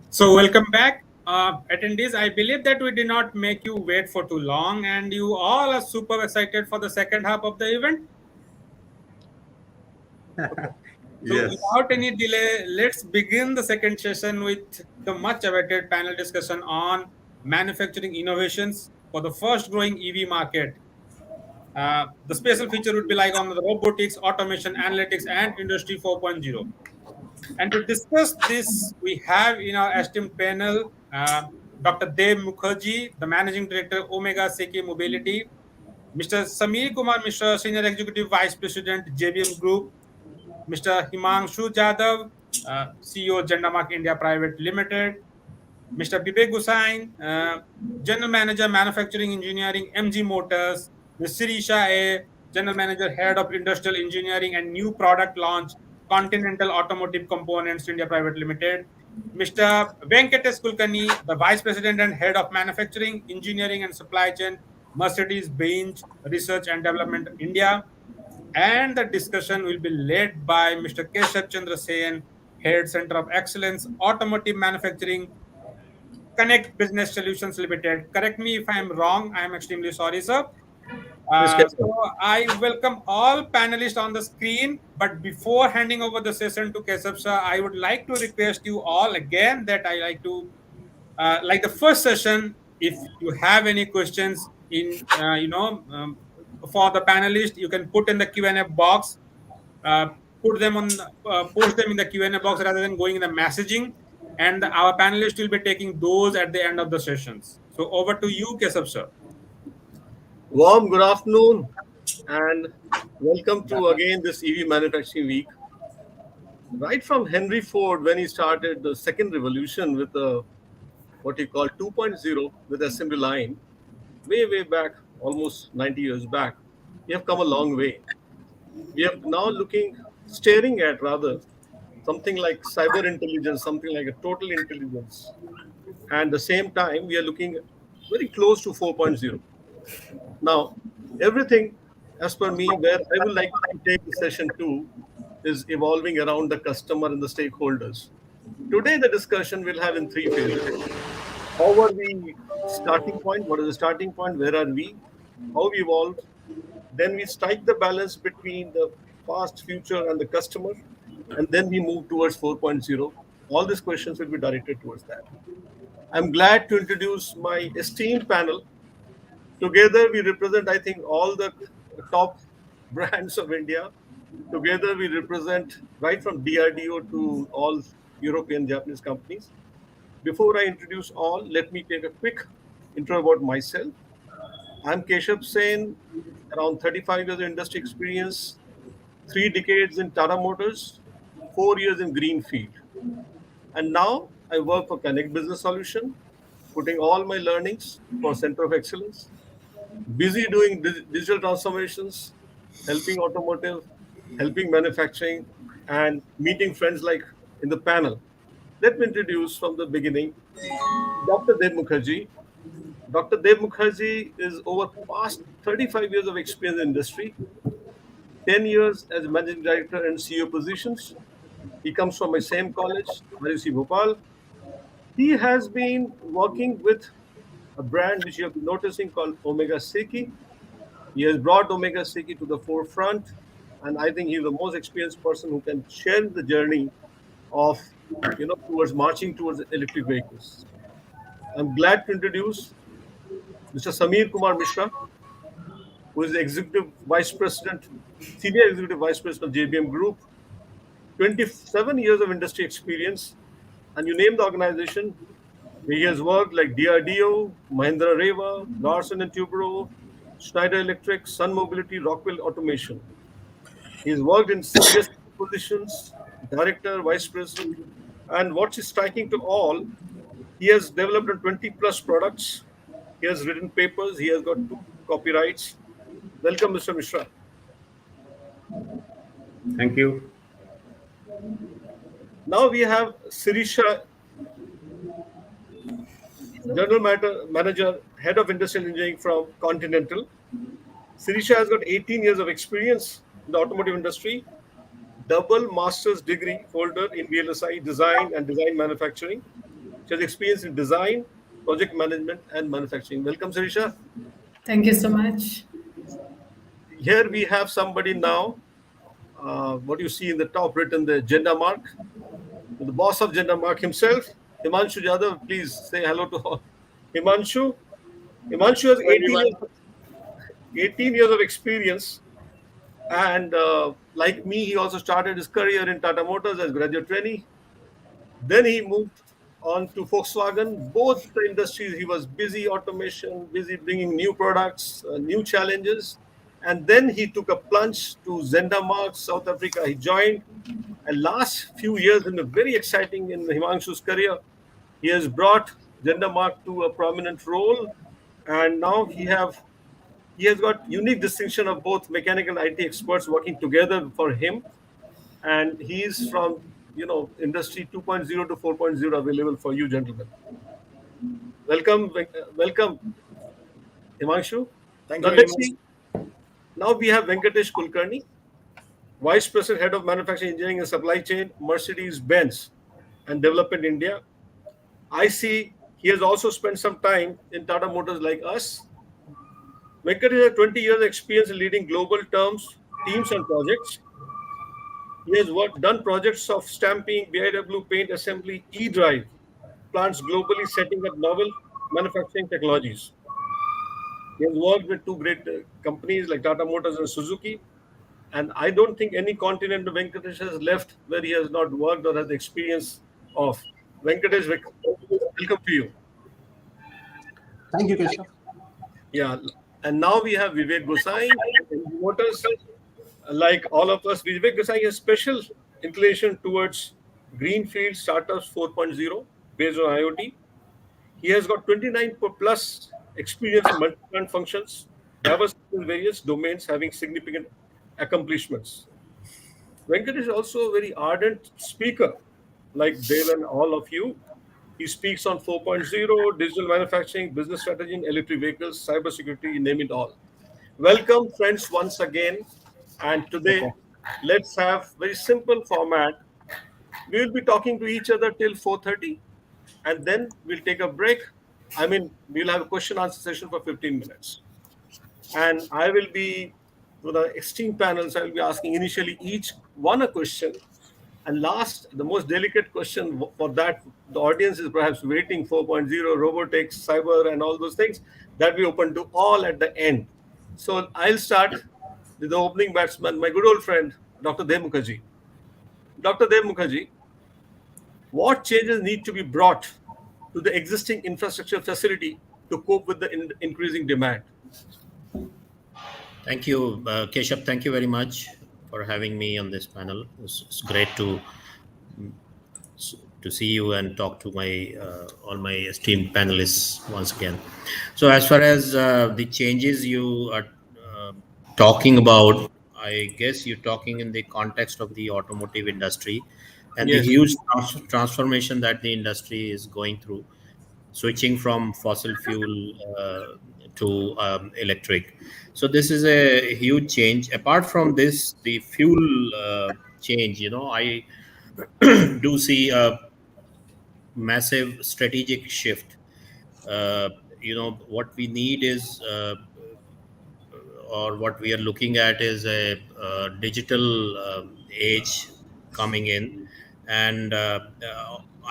So, welcome back, attendees. I believe that we did not make you wait for too long, and you all are super excited for the second half of the event. So, Yes. without any delay, let's begin the second session with the much awaited panel discussion on manufacturing innovations for the first growing EV market. The special feature would be like on the robotics, automation, analytics, and industry 4.0. And to discuss this, we have in our esteemed panel Dr. Dev Mukherjee, the Managing Director, Omega Seki Mobility, Mr. Sameer Kumar Mishra, Senior Executive Vice President, JBM Group, Mr. Himanshu Jadhav, CEO, Gendamark India Private Limited, Mr. Vivek Gusain, General Manager, Manufacturing Engineering, MG Motors, Ms. Sirisha A, General Manager, Head of Industrial Engineering and New Product Launch, Continental Automotive Components India Private Limited, Mr. Venkatesh Kulkarni, the Vice President and Head of Manufacturing, Engineering and Supply Chain, Mercedes-Benz Research and Development India, and the discussion will be led by Mr. Keshav Chandra Sen, Head Center of Excellence, Automotive Manufacturing, Connect Business Solutions Limited. Correct me if I'm wrong. I'm extremely sorry, sir. Yes, So Keshav. I welcome all panelists on the screen. But before handing over the session to Keshav sir, I would like to request you all again that I like to, like the first session, if you have any questions for the panelists, you can put in the Q&A box. Uh, Put them on, post them in the Q&A box rather than going in the messaging, and our panelists will be taking those at the end of the sessions. So over to you, Keshav sir. Warm good afternoon and welcome to again this EV Manufacturing Week. Right from Henry Ford, when he started the second revolution with what he called 2.0 with assembly line, way back, almost 90 years back, we have come a long way. We are now staring at rather something like cyber intelligence, something like a total intelligence. And at the same time, we are looking very close to 4.0. Now, everything, as per me, where I would like to take the session to is evolving around the customer and the stakeholders. Today, the discussion will have in three phases. How are we starting point? What is the starting point? Where are we? How we evolved? Then we strike the balance between the past, future, and the customer. And then we move towards 4.0. All these questions will be directed towards that. I'm glad to introduce my esteemed panel. Together, we represent, I think, all the top brands of India. Together, we represent right from DRDO to all European Japanese companies. Before I introduce all, let me take a quick intro about myself. I'm Keshav Sen, around 35 years of industry experience, 3 decades in Tata Motors, 4 years in Greenfield. And now I work for Connect Business Solution, putting all my learnings for Center of Excellence, busy doing digital transformations, helping automotive, helping manufacturing, and meeting friends like in the panel. Let me introduce from the beginning Dr. Dev Mukherjee. Dr. Dev Mukherjee is over past 35 years of experience in industry, 10 years as managing director and CEO positions. He comes from my same college, RUC Bhopal. He has been working with a brand which you have been noticing called Omega Seki. He has brought Omega Seki to the forefront, and I think he's the most experienced person who can share the journey of, towards marching towards electric vehicles. I'm glad to introduce Mr. Sameer Kumar Mishra, who is the Executive Vice President, Senior Executive Vice President of JBM Group, 27 years of industry experience, and you name the organization. He has worked like DRDO, Mahindra Reva, Larsen and Tubro, Schneider Electric, Sun Mobility, Rockwell Automation. He's worked in various positions, director, vice president, and what's striking to all, he has developed 20 plus products. He has written papers. He has got 2 copyrights. Welcome, Mr. Mishra. Thank you. Now we have Sirisha, Manager, Head of Industrial Engineering from Continental. Sirisha has got 18 years of experience in the automotive industry. double master's degree holder in VLSI design and design manufacturing. She has experience in design, project management, and manufacturing. Welcome, Sarisha. Thank you so much. Here we have somebody now. What you see in the top written the agenda mark, the boss of agenda mark himself, Himanshu Yadav. Please say hello to all. Himanshu. Himanshu has Hello, everyone. 18 years of experience, and like me, he also started his career in Tata Motors as graduate trainee. Then he moved on to Volkswagen. Both the industries, he was busy automation, busy bringing new products, new challenges. And then he took a plunge to Zendamark, South Africa. He joined. And last few years, in a very exciting in Himanshu's career, he has brought Zendamark to a prominent role. And now he has got unique distinction of both mechanical and IT experts working together for him, and he's from industry 2.0 to 4.0 available for you gentlemen. Welcome, welcome, Himanshu. Thank Now you very let's much. see. Now we have Venkatesh Kulkarni, Vice President, Head of Manufacturing Engineering and Supply Chain, Mercedes Benz and Development India. I see he has also spent some time in Tata Motors like us. Venkatesh has 20 years experience in leading global teams and projects. He has done projects of stamping, BIW paint assembly, e-drive plants globally, setting up novel manufacturing technologies. He has worked with two great companies like Tata Motors and Suzuki. And I don't think any continent Venkatesh has left where he has not worked or has experience of. Venkatesh, welcome to you. Thank you, Keshav. Yeah. And now we have Vivek Gosai from Motors. Like all of us, Vivek Gosai has special inclination towards greenfield startups 4.0 based on IoT. He has got 29 plus experience in multi-plant functions, diverse in various domains, having significant accomplishments. Venkat is also a very ardent speaker, like Dev and all of you. He speaks on 4.0, digital manufacturing, business strategy, in electric vehicles, cybersecurity, you name it all. Welcome, friends, once again. And today, Okay. let's have very simple format. We will be talking to each other till 4:30, and then we'll take a break. I mean, we'll have a question answer session for 15 minutes. And I will be, for the esteemed panels, I will be asking initially each one a question. And last, the most delicate question for that, the audience is perhaps waiting 4.0, robotics, cyber, and all those things that we open to all at the end. So I'll start with the opening batsman, my good old friend, Dr. Dev Mukherjee. Dr. Dev Mukherjee, what changes need to be brought to the existing infrastructure facility to cope with the increasing demand? Thank you, Keshav. Thank you very much for having me on this panel. It's great to see you and talk to my all my esteemed panelists once again. So, as far as the changes you are uh, talking about, I guess you're talking in the context of the automotive industry and the Yes. huge transformation that the industry is going through, switching from fossil fuel to electric. So this is a huge change. Apart from this, the fuel change, I do see a massive strategic shift. What we need is or what we are looking at is a, digital age coming in, and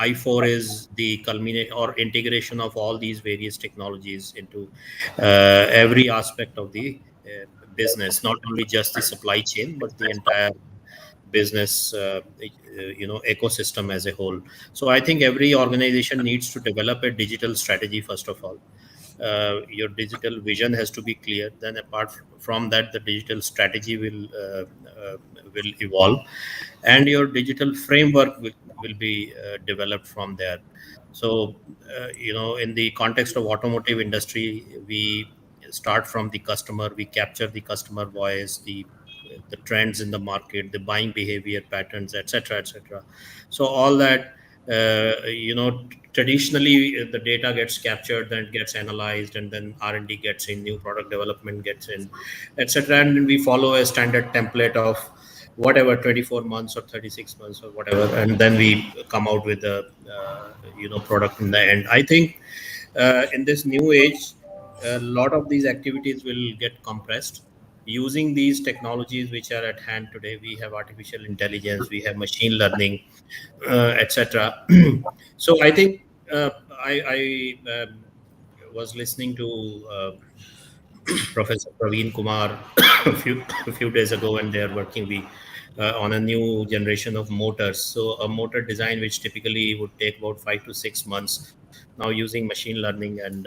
I4 is the culmination or integration of all these various technologies into every aspect of the business, not only just the supply chain but the entire business ecosystem as a whole. So I think every organization needs to develop a digital strategy first of all. Your digital vision has to be clear. Then, apart from that, the digital strategy will evolve, and your digital framework will be developed from there. So, in the context of automotive industry, we start from the customer. We capture the customer voice, the trends in the market, the buying behavior patterns, etc., etc. So all that, traditionally the data gets captured, then it gets analyzed, and then R&D gets in, new product development gets in, etc. And we follow a standard template of whatever 24 months or 36 months or whatever, and then we come out with a product in the end. I think in this new age, a lot of these activities will get compressed using these technologies which are at hand today. We have artificial intelligence, we have machine learning, etc. So I think I was listening to Professor Praveen Kumar a few days ago, and they are working on a new generation of motors. So a motor design which typically would take about 5 to 6 months, now using machine learning and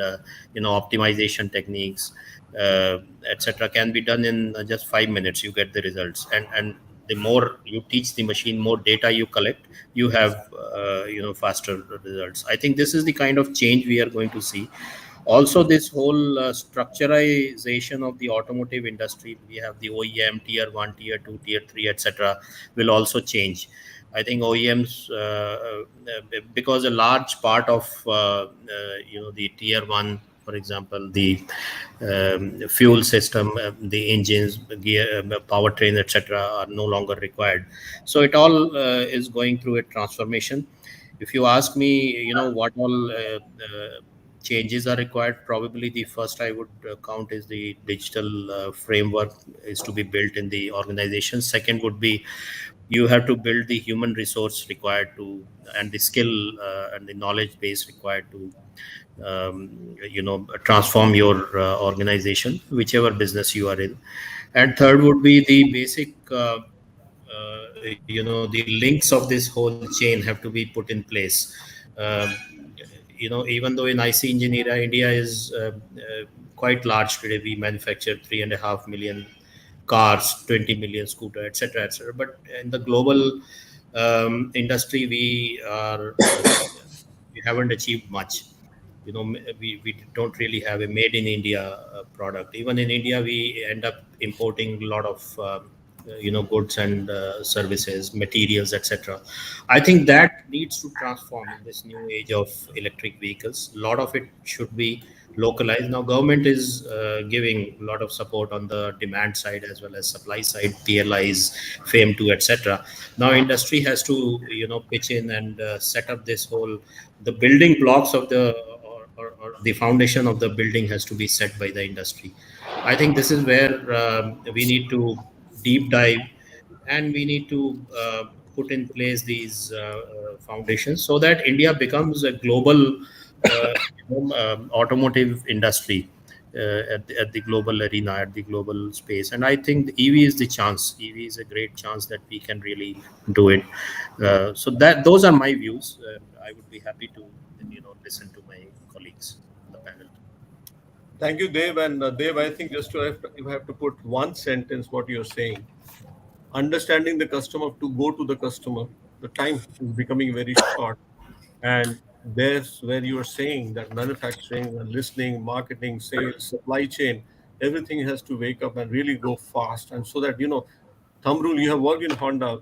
optimization techniques, etc., can be done in just 5 minutes. You get the results, and the more you teach the machine, more data you collect, you have faster results. I think this is the kind of change we are going to see. Also, this whole structurization of the automotive industry, we have the OEM tier 1, tier 2, tier 3, etc., will also change. I think OEMs, because a large part of the tier 1, for example, the fuel system, the engines, gear, powertrain, etc., are no longer required. So it all is going through a transformation. If you ask me, what all changes are required, probably the first I would count is the digital framework is to be built in the organization. Second would be you have to build the human resource required to, and the skill and the knowledge base required to transform your organization, whichever business you are in. And third would be the basic the links of this whole chain have to be put in place. um, Even though in IC engineer India is quite large today, we manufacture 3.5 million cars, 20 million scooter, etc., etc. But in the global industry, we haven't achieved much. We don't really have a made in India product. Even in India, we end up importing a lot of goods and services, materials, etc. I think that needs to transform in this new age of electric vehicles. A lot of it should be localized. Now government is giving a lot of support on the demand side as well as supply side, PLIs, FAME 2, etc. Now industry has to pitch in and set up this whole, the building blocks of the, or the foundation of the building has to be set by the industry. I think this is where we need to deep dive, and we need to put in place these foundations so that India becomes a global automotive industry at the global arena, at the global space. And I think the EV is the chance. EV is a great chance that we can really do it. So that those are my views. I would be happy to listen to my colleagues on the panel. Thank you, Dev. And Dev, I think just to have if I have to put one sentence, what you're saying, understanding the customer, to go to the customer, the time is becoming very short. And there's where you're saying that manufacturing and listening, marketing, sales, supply chain, everything has to wake up and really go fast. And so that, thumb rule, you have worked in Honda,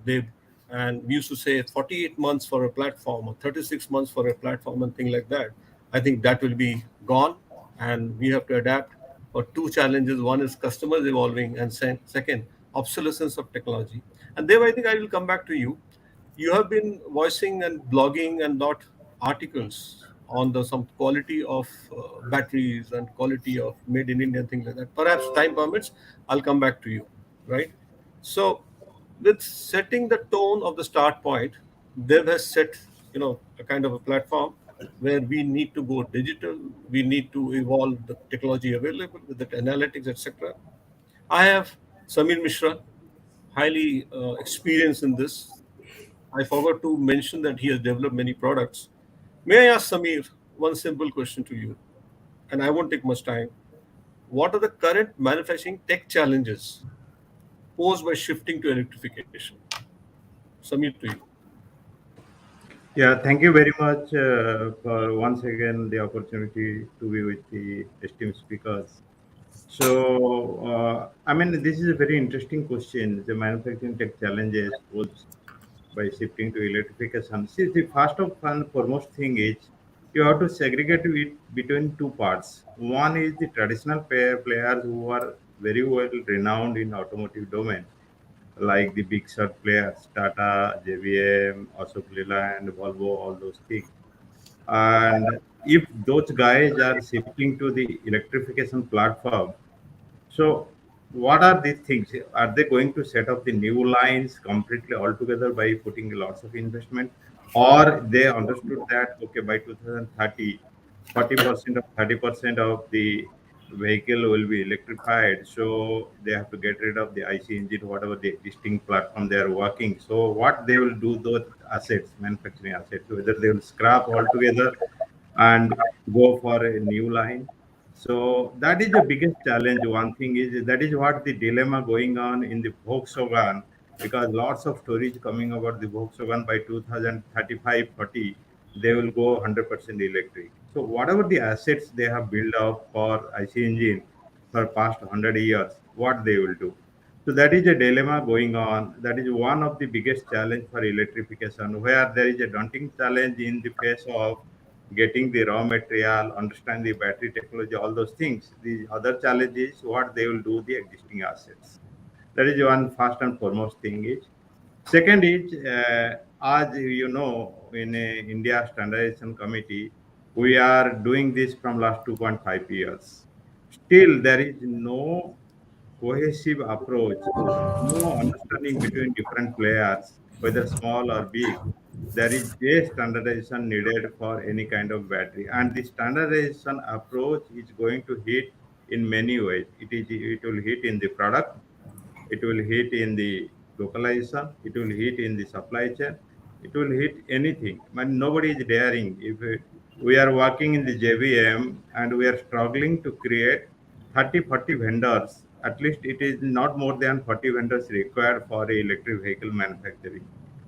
Dev, and we used to say 48 months for a platform or 36 months for a platform and thing like that. I think that will be gone, and we have to adapt for two challenges. One is customers evolving, and second, obsolescence of technology. And Dev, I think I will come back to you. You have been voicing and blogging and not articles on the some quality of batteries and quality of made in India, things like that. Perhaps time permits, I'll come back to you, right? So, with setting the tone of the start point, Dev has set, a kind of a platform where we need to go digital, we need to evolve the technology available with the analytics, etc. I have Samir Mishra, highly experienced in this. I forgot to mention that he has developed many products. May I ask Samir one simple question to you, and I won't take much time. What are the current manufacturing tech challenges posed by shifting to electrification? Samir, to you. Yeah, thank you very much for once again the opportunity to be with the esteemed speakers. So, I mean, this is a very interesting question. The manufacturing tech challenges posed by shifting to electrification. See, the first of and foremost thing is you have to segregate it between two parts. One is the traditional players who are very well renowned in automotive domain, like the big shot players, Tata, JVM, Ashok Leyland, Volvo, all those things. And if those guys are shifting to the electrification platform, so what are these things? Are they going to set up the new lines completely altogether by putting lots of investment? Or they understood that, okay, by 2030, 40% of 30% of the vehicle will be electrified. So they have to get rid of the IC engine, whatever the existing platform they are working. So what they will do those assets, manufacturing assets, whether they will scrap altogether and go for a new line. So that is the biggest challenge. One thing is that is what the dilemma going on in the Volkswagen, because lots of stories coming about the Volkswagen by 2035, 40, they will go 100% electric. So whatever the assets they have built up for IC engine for past 100 years, what they will do. So that is a dilemma going on. That is one of the biggest challenge for electrification, where there is a daunting challenge in the face of getting the raw material, understand the battery technology, all those things. The other challenge is what they will do the existing assets. That is one first and foremost thing is. Second is, as you know, in India Standardization Committee, we are doing this from last 2.5 years. Still, there is no cohesive approach, no understanding between different players, whether small or big. There is a standardization needed for any kind of battery, and the standardization approach is going to hit in many ways. It will hit in the product, it will hit in the localization, it will hit in the supply chain, it will hit anything. But nobody is daring. If we are working in the JVM and we are struggling to create 30, 40 vendors, at least it is not more than 40 vendors required for a electric vehicle manufacturing,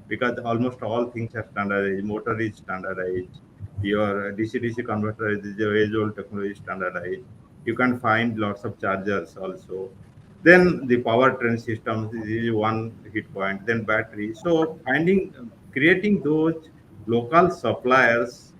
because almost all things are standardized. Motor is standardized. Your DC-DC converter is the age-old technology standardized. You can find lots of chargers also. Then the powertrain systems is one hit point. Then battery. So finding, creating those local suppliers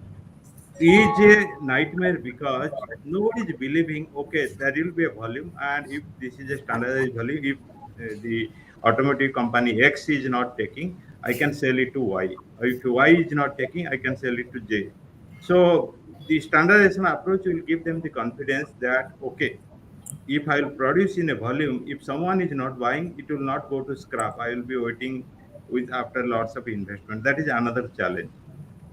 is a nightmare, because nobody is believing, okay, there will be a volume, and if this is a standardized volume, if the automotive company X is not taking, I can sell it to Y. If Y is not taking, I can sell it to J. So the standardization approach will give them the confidence that, okay, if I will produce in a volume, if someone is not buying, it will not go to scrap. I will be waiting with after lots of investment. That is another challenge.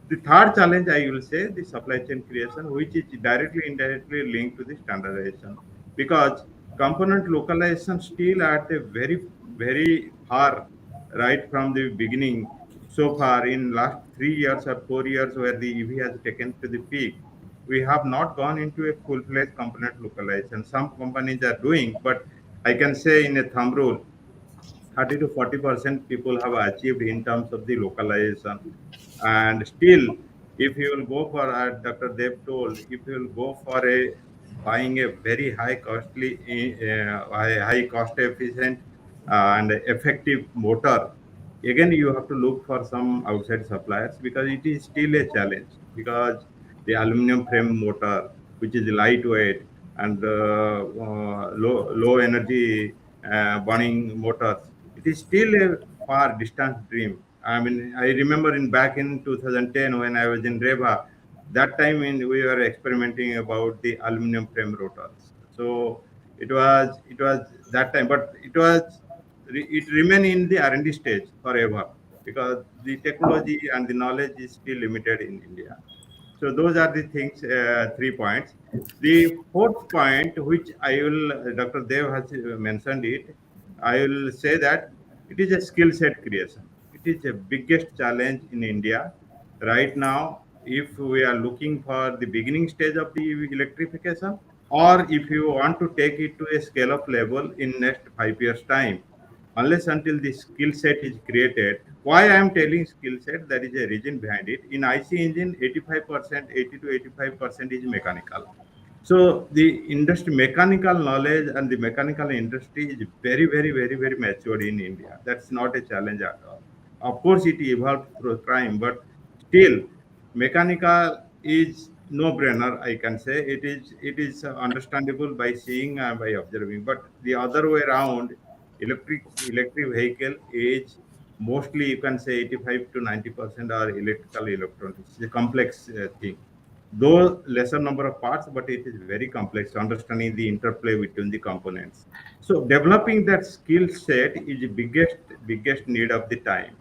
The third challenge, I will say, the supply chain creation, which is directly, indirectly linked to the standardization, because component localization still at a very, very far, right from the beginning. So far, in last 3 years or 4 years, where the EV has taken to the peak, we have not gone into a full-fledged component localization. Some companies are doing, but I can say in a thumb rule, 30 to 40% people have achieved in terms of the localization. And still, if you will go for, Dr. Dev told, if you will go for a buying a very high costly, high cost efficient and effective motor, again you have to look for some outside suppliers, because it is still a challenge, because the aluminum frame motor, which is lightweight and low energy burning motors, it is still a far distant dream. I mean, I remember in back in 2010 when I was in Reva, that time we were experimenting about the aluminum frame rotors. So it was that time, but it remained in the R&D stage forever, because the technology and the knowledge is still limited in India. So those are the things, 3 points. The fourth point, which I will, Dr. Dev has mentioned it, I will say that it is a skill set creation. It is the biggest challenge in India right now. If we are looking for the beginning stage of the electrification, or if you want to take it to a scale of level in next 5 years time, unless until the skill set is created. Why I am telling skill set, there is a reason behind it. In IC engine, 85%, 80 to 85% is mechanical. So the industry, mechanical knowledge and the mechanical industry is very, very, very, very matured in India. That's not a challenge at all. Of course, it evolved through time, but still, mechanical is no-brainer. I can say it is understandable by seeing and by observing. But the other way around, electric vehicle age, mostly you can say 85 to 90% are electrical electronics. It's a complex thing. Though lesser number of parts, but it is very complex, understanding the interplay between the components. So developing that skill set is the biggest need of the time.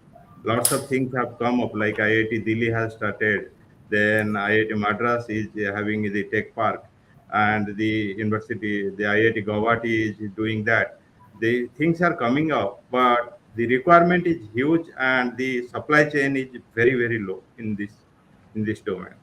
Lots of things have come up, like IIT Delhi has started, then IIT Madras is having the tech park, and the university, the IIT Guwahati is doing that. The things are coming up, but the requirement is huge, and the supply chain is very low in this domain.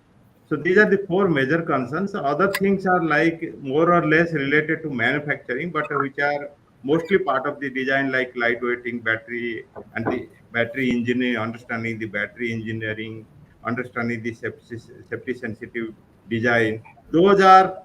So these are the four major concerns. Other things are like more or less related to manufacturing, but which are mostly part of the design, like lightweighting, battery, and the battery engineering, understanding the battery engineering, understanding the safety sensitive design. Those are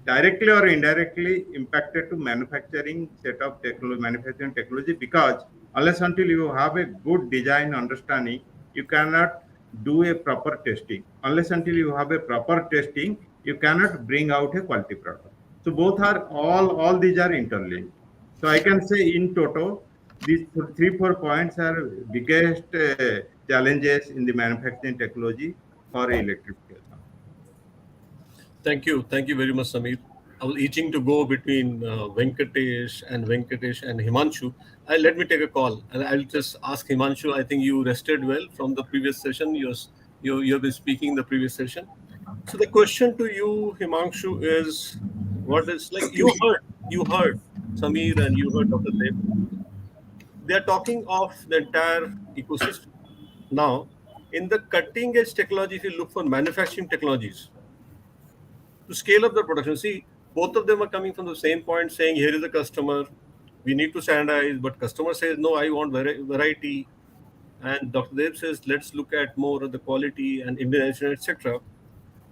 directly or indirectly impacted to manufacturing setup technology, manufacturing technology, because unless until you have a good design understanding, you cannot do a proper testing. Unless until you have a proper testing, you cannot bring out a quality product. So both are all these are interlinked. So I can say in total, these three, 4 points are biggest challenges in the manufacturing technology for electrification. Thank you very much, Samir. I was itching to go between Venkatesh and Himanshu. Let me take a call, and I'll just ask Himanshu. I think you rested well from the previous session. You have been speaking the previous session. So the question to you, Himanshu, is what is like you heard Samir and you heard Dr. Dev. They are talking of the entire ecosystem. Now, in the cutting edge technology, if you look for manufacturing technologies to scale up the production, see, both of them are coming from the same point, saying, here is the customer, we need to standardize, but customer says, no, I want variety. And Dr. Dev says, let's look at more of the quality and Indonesian, etc.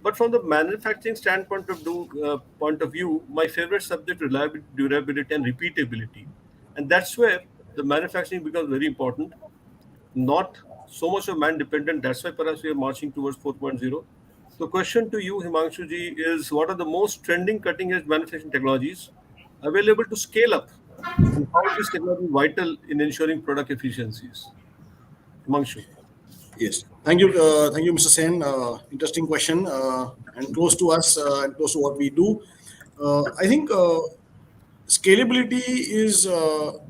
But from the manufacturing point of view, my favorite subject reliability, durability, and repeatability, and that's where the manufacturing becomes very important. Not so much of man dependent. That's why perhaps we are marching towards 4.0. The question to you, Himanshu ji, is what are the most trending cutting edge manufacturing technologies available to scale up, and how is this technology vital in ensuring product efficiencies? Himanshu. Yes. Thank you, Mr. Sen. Interesting question, and close to us and close to what we do. I think scalability is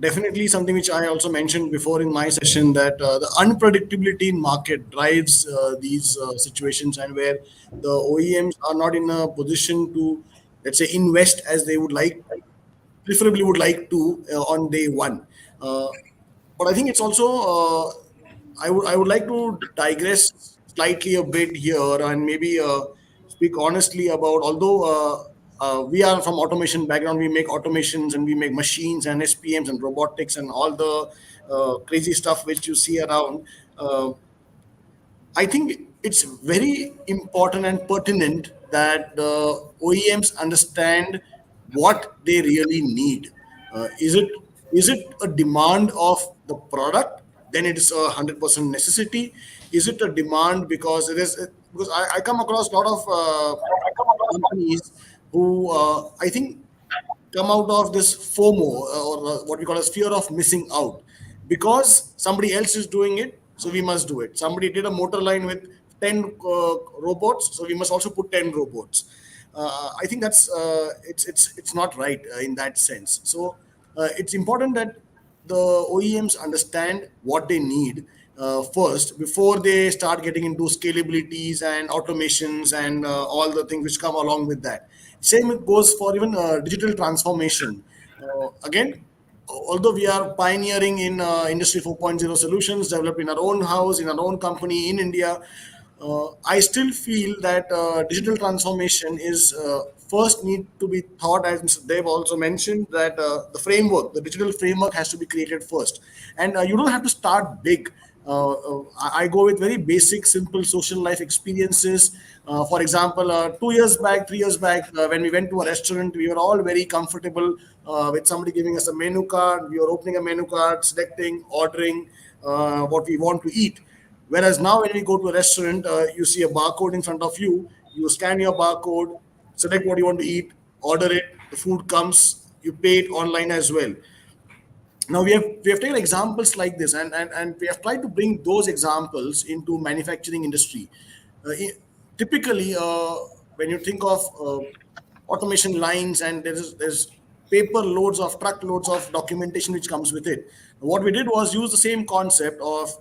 definitely something which I also mentioned before in my session, that the unpredictability in market drives these situations, and where the OEMs are not in a position to, let's say, invest as they would like, preferably would like to on day one. But I think it's also I would like to digress slightly a bit here, and maybe speak honestly about, although we are from automation background, we make automations and we make machines and SPMs and robotics and all the crazy stuff which you see around. I think it's very important and pertinent that the OEMs understand what they really need. Is it a demand of the product? Then it is 100% necessity. Is it a demand because it is, because I come across a lot of companies who I think come out of this FOMO, or what we call as fear of missing out, because somebody else is doing it, so we must do it. Somebody did a motor line with 10 robots, so we must also put 10 robots. I think that's it's not right in that sense. So it's important that the OEMs understand what they need first before they start getting into scalabilities and automations and all the things which come along with that. Same it goes for even digital transformation. Again, although we are pioneering in Industry 4.0 solutions developed in our own house, in our own company in India, I still feel that digital transformation is first need to be thought, as Mr. Dev also mentioned, that the digital framework has to be created first. And you don't have to start big. I go with very basic, simple social life experiences. For example, 2 years back, 3 years back, when we went to a restaurant, we were all very comfortable with somebody giving us a menu card. We were opening a menu card, selecting, ordering what we want to eat. Whereas now, when we go to a restaurant, you see a barcode in front of you. You scan your barcode, select what you want to eat, order it. The food comes. You pay it online as well. Now we have taken examples like this, and we have tried to bring those examples into manufacturing industry. Typically, when you think of automation lines, and there's paper loads of truckloads of documentation which comes with it. What we did was use the same concept of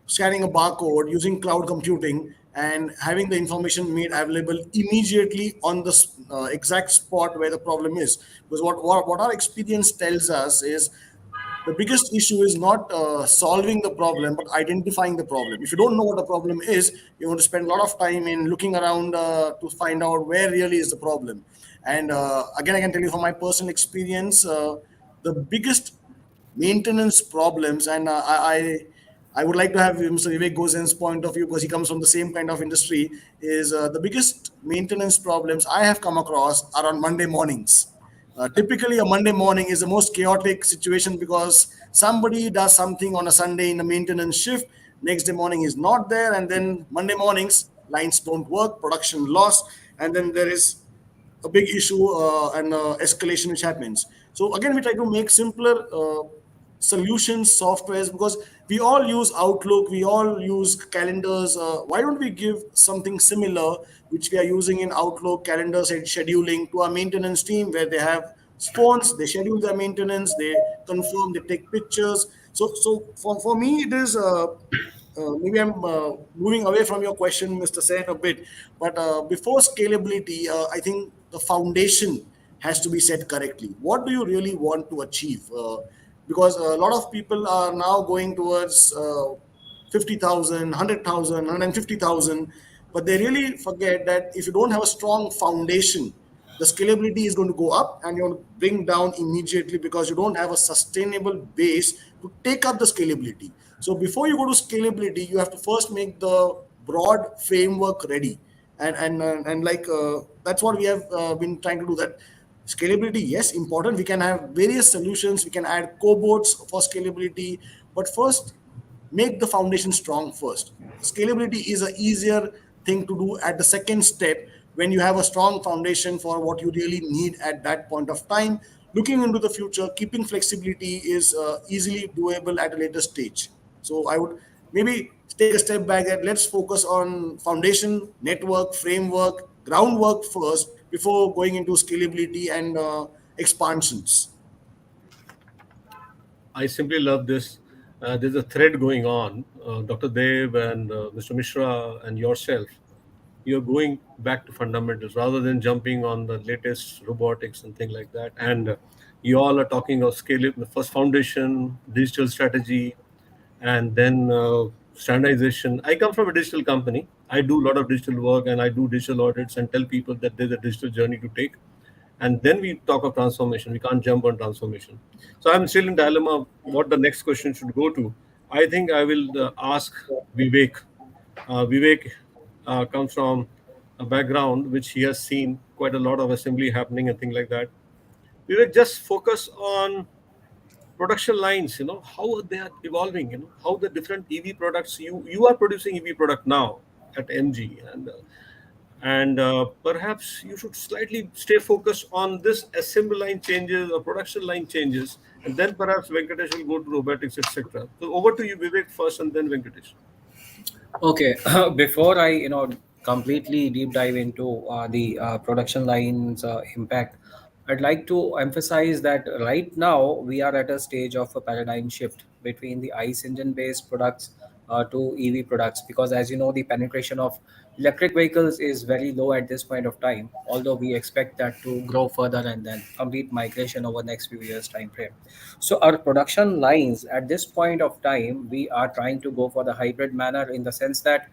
scanning a barcode using cloud computing and having the information made available immediately on the exact spot where the problem is. Because what our experience tells us is the biggest issue is not solving the problem but identifying the problem. If you don't know what the problem is, you're going to spend a lot of time in looking around to find out where really is the problem. And again, I can tell you from my personal experience, the biggest maintenance problems, and I would like to have Mr. Vivek Gozen's point of view because he comes from the same kind of industry. Is the biggest maintenance problems I have come across are on Monday mornings. Typically, a Monday morning is the most chaotic situation because somebody does something on a Sunday in a maintenance shift. Next day morning is not there, and then Monday mornings lines don't work, production loss, and then there is a big issue and escalation which happens. So again, we try to make simpler solutions, softwares, because we all use Outlook, we all use calendars. Why don't we give something similar, which we are using in Outlook, calendars and scheduling, to our maintenance team, where they have phones, they schedule their maintenance, they confirm, they take pictures. So for me, it is. Maybe I'm moving away from your question, Mr. Sen, a bit. But before scalability, I think the foundation has to be set correctly. What do you really want to achieve? Because a lot of people are now going towards 50,000, but they really forget that if you don't have a strong foundation, the scalability is going to go up and you're going to bring down immediately because you don't have a sustainable base to take up the scalability. So before you go to scalability, you have to first make the broad framework ready, and like that's what we have been trying to do. That scalability, yes, important. We can have various solutions. We can add cobots for scalability, but first make the foundation strong first. Scalability is a easier thing to do at the second step when you have a strong foundation for what you really need at that point of time. Looking into the future, keeping flexibility is easily doable at a later stage. So I would maybe take a step back and let's focus on foundation, network, framework, groundwork first before going into scalability and expansions. I simply love this. There's a thread going on. Dr. Dev and Mr. Mishra and yourself, you're going back to fundamentals rather than jumping on the latest robotics and things like that. And you all are talking of scale, the first foundation, digital strategy, and then standardization. I come from a digital company. I do a lot of digital work and I do digital audits and tell people that there's a digital journey to take. And then we talk of transformation. We can't jump on transformation. So I'm still in dilemma what the next question should go to. I think I will ask Vivek. Vivek comes from a background which he has seen quite a lot of assembly happening and things like that. Vivek, just focus on production lines. How they are evolving. How the different EV products. You are producing EV product now at MG, and perhaps you should slightly stay focused on this assembly line changes or production line changes, and then perhaps Venkatesh will go to robotics, etc. So over to you, Vivek, first, and then Venkatesh. Okay, before I completely deep dive into the production lines impact, I'd like to emphasize that right now we are at a stage of a paradigm shift between the ICE engine based products to EV products, because as you know the penetration of electric vehicles is very low at this point of time, although we expect that to grow further and then complete migration over next few years time frame. So our production lines at this point of time, we are trying to go for the hybrid manner in the sense that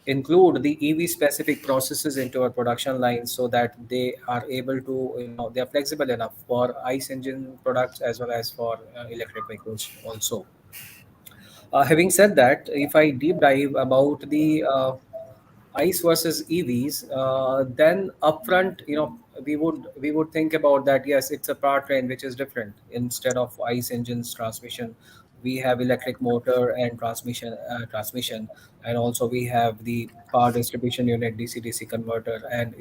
include the EV specific processes into our production lines so that they are able to, they are flexible enough for ICE engine products as well as for electric vehicles also. Having said that, if I deep dive about the ICE versus EVs, then upfront, we would think about that. Yes, it's a powertrain which is different. Instead of ICE engines transmission, we have electric motor and transmission, and also we have the power distribution unit, DC-DC converter, and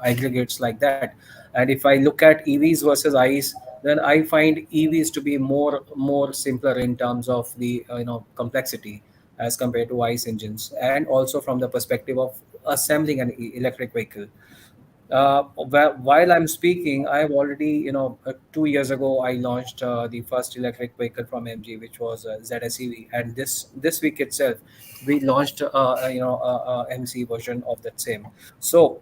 aggregates like that. And if I look at EVs versus ICE, then I find EVs to be more simpler in terms of the complexity as compared to ICE engines, and also from the perspective of assembling an electric vehicle. While I'm speaking, I have already, 2 years ago, I launched the first electric vehicle from MG, which was ZSEV, and this week itself, we launched MC version of that same. So,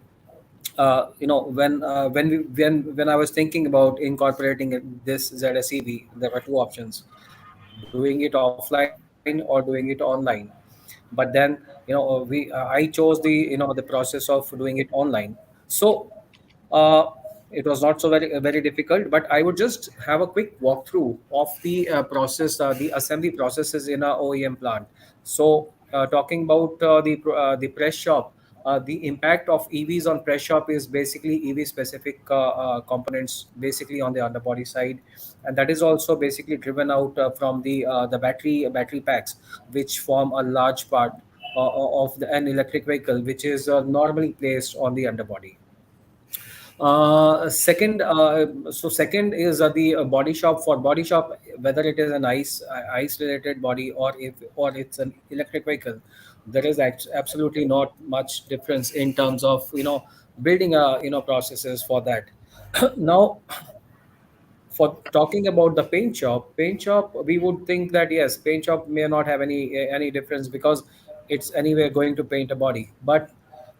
when I was thinking about incorporating this ZSEV, there were two options: doing it offline or doing it online. But then, I chose the process of doing it online. So uh, it was not so very difficult, but I would just have a quick walkthrough of the process, the assembly processes in a OEM plant. So, talking about the press shop, the impact of EVs on press shop is basically EV specific components, basically on the underbody side, and that is also basically driven out from the battery packs, which form a large part of an electric vehicle, which is normally placed on the underbody. Second is the body shop. For body shop, whether it is an ice related body, or it's an electric vehicle, there is absolutely not much difference in terms of building processes for that. Now, for talking about the paint shop, we would think that yes, paint shop may not have any difference, because it's anyway going to paint a body. But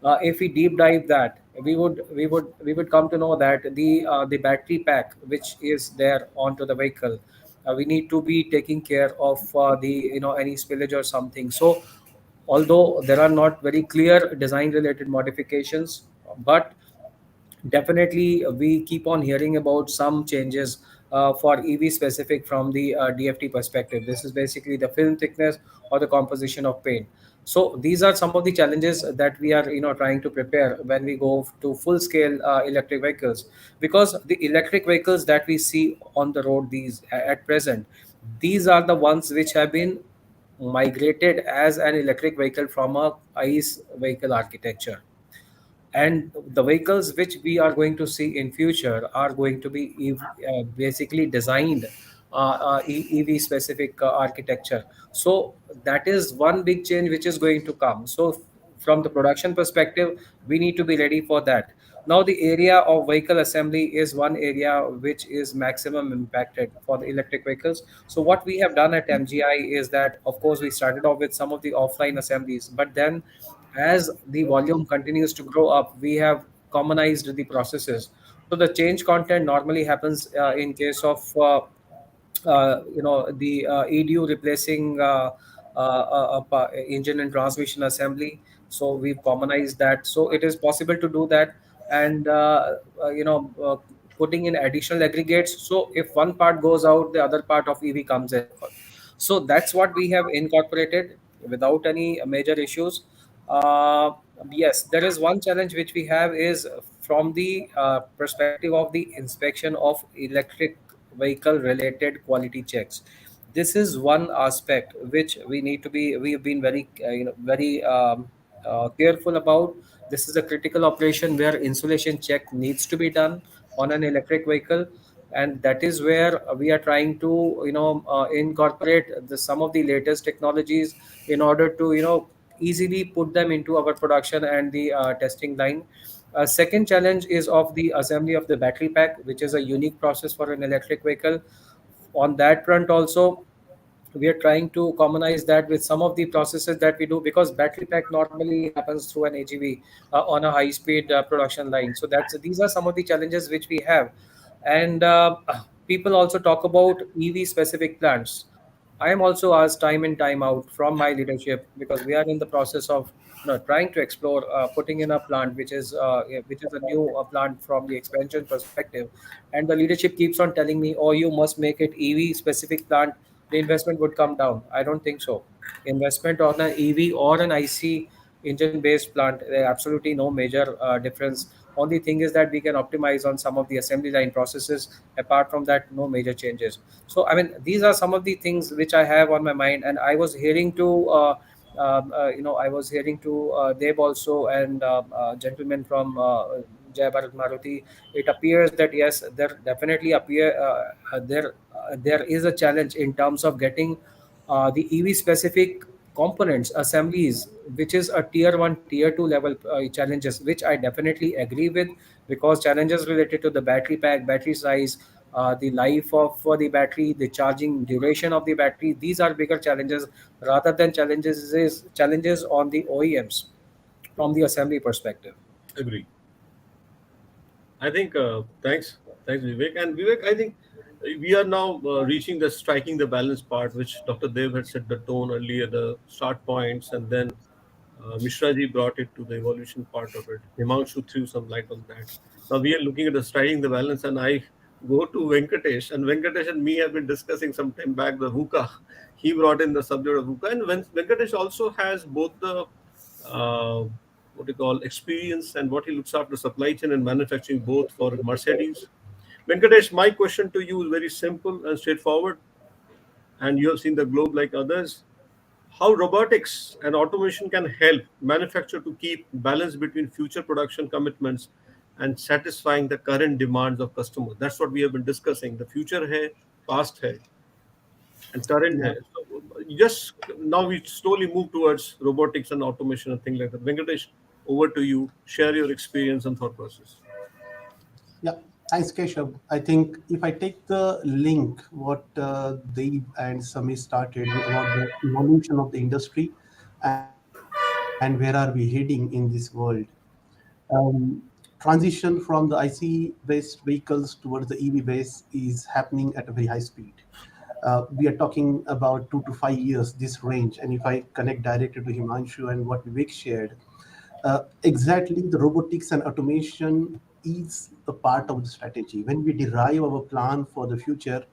if we deep dive that, we would come to know that the battery pack which is there onto the vehicle, we need to be taking care of the any spillage or something. So although there are not very clear design related modifications, but definitely, we keep on hearing about some changes for EV specific from the DFT perspective. This is basically the film thickness or the composition of paint. So these are some of the challenges that we are trying to prepare when we go to full scale electric vehicles, because the electric vehicles that we see on the road these at present, these are the ones which have been migrated as an electric vehicle from a ICE vehicle architecture, and the vehicles which we are going to see in future are going to be basically designed EV specific architecture. So that is one big change which is going to come. So from the production perspective, we need to be ready for that. Now the area of vehicle assembly is one area which is maximum impacted for the electric vehicles. So what we have done at MGI is that, of course, we started off with some of the offline assemblies, but then as the volume continues to grow up, we have commonized the processes. So the change content normally happens in case of the EDU replacing engine and transmission assembly. So we've commonized that. So it is possible to do that, and putting in additional aggregates. So if one part goes out, the other part of EV comes in. So that's what we have incorporated without any major issues. Uh, yes, there is one challenge which we have is from the perspective of the inspection of electric vehicle related quality checks. This is one aspect which we've been very careful about. This is a critical operation where insulation check needs to be done on an electric vehicle, and that is where we are trying to incorporate some of the latest technologies in order to easily put them into our production and the testing line. Second challenge is of the assembly of the battery pack, which is a unique process for an electric vehicle. On that front also, we are trying to commonize that with some of the processes that we do, because battery pack normally happens through an AGV on a high speed production line. So that's these are some of the challenges which we have. And people also talk about EV specific plants. I am also asked time in time out from my leadership, because we are in the process of trying to explore putting in a plant which is a new plant from the expansion perspective, and the leadership keeps on telling me, "Oh, you must make it EV specific plant. The investment would come down." I don't think so. Investment on an EV or an IC engine based plant, there absolutely no major difference. Only thing is that we can optimize on some of the assembly line processes. Apart from that, no major changes. So I mean, these are some of the things which I have on my mind, and I was hearing to I was hearing to Deb also, and gentlemen from Jai Bharat Maruti, it appears that yes, there definitely there is a challenge in terms of getting the EV specific components assemblies, which is a tier 1 tier 2 level challenges, which I definitely agree with, because challenges related to the battery pack, battery size, the life of the battery, the charging duration of the battery, these are bigger challenges rather than challenges on the OEMs from the assembly perspective. Agree. I think thanks Vivek. And Vivek, I think we are now reaching the striking the balance part, which Dr. Dev had set the tone earlier, the start points, and then Mishra ji brought it to the evolution part of it. Himanshu threw some light on that. Now we are looking at the striking the balance, and I go to Venkatesh, and Venkatesh and me have been discussing some time back the VUCA. He brought in the subject of VUCA, and Venkatesh also has both the uh, what you call experience and what he looks after supply chain and manufacturing both for Mercedes. Venkatesh, my question to you is very simple and straightforward, and you have seen the globe like others. How robotics and automation can help manufacture to keep balance between future production commitments and satisfying the current demands of customers. That's what we have been discussing. The future hai, past hai, and current hai. Yeah, So just now we slowly move towards robotics and automation and things like that. Venkatesh, over to you. Share your experience and thought process. yeah. Thanks, Keshav. I think if I take the link, what Deep and Samir started with about the evolution of the industry and where are we heading in this world. Transition from the IC-based vehicles towards the EV-based is happening at a very high speed. We are talking about 2 to 5 years, this range. And if I connect directly to Himanshu and what Vivek shared, exactly, the robotics and automation is a part of the strategy. When we derive our plan for the future,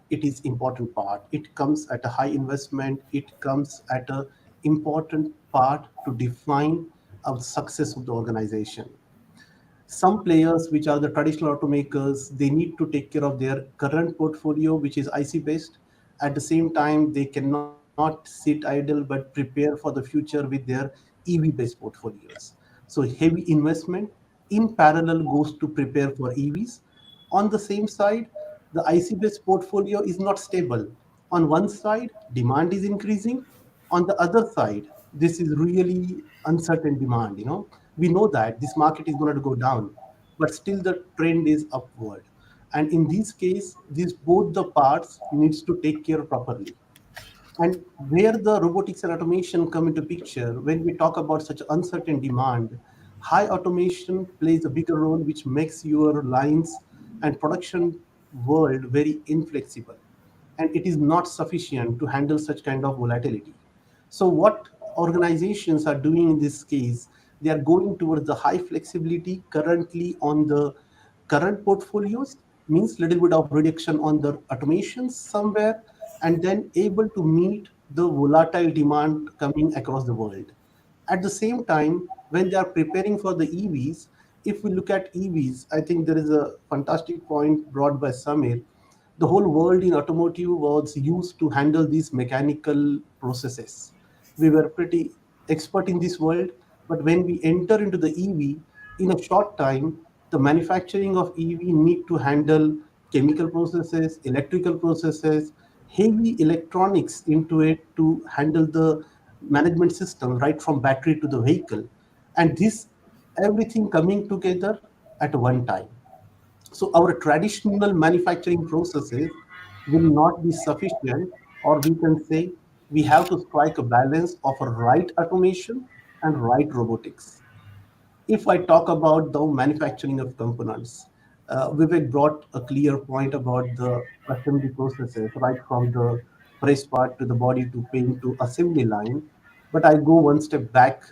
it is important part. It comes at a high investment. It comes at a important part to define our success of the organization. Some players, which are the traditional automakers, they need to take care of their current portfolio, which is IC based. At the same time, they cannot sit idle but prepare for the future with their EV based portfolios. So heavy investment in parallel goes to prepare for EVs. On the same side, the IC based portfolio is not stable. On one side, demand is increasing. On the other side, this is really uncertain demand. We know that this market is going to go down, but still the trend is upward. And in this case, these both the parts needs to take care properly. And where the robotics and automation come into picture, when we talk about such uncertain demand, high automation plays a bigger role, which makes your lines and production world very inflexible. And it is not sufficient to handle such kind of volatility. So what organizations are doing in this case, they are going towards the high flexibility currently on the current portfolios, means little bit of reduction on the automations somewhere, and then able to meet the volatile demand coming across the world. At the same time, when they are preparing for the EVs, if we look at EVs, I think there is a fantastic point brought by Samir. The whole world in automotive was used to handle these mechanical processes. We were pretty expert in this world, but when we enter into the EV, in a short time, the manufacturing of EV need to handle chemical processes, electrical processes, heavy electronics into it to handle the management system right from battery to the vehicle. And this everything coming together at one time. So our traditional manufacturing processes will not be sufficient, or we can say we have to strike a balance of a right automation and right robotics. If I talk about the manufacturing of components, Vivek brought a clear point about the assembly processes, right from the press part to the body to paint to assembly line. But I go one step back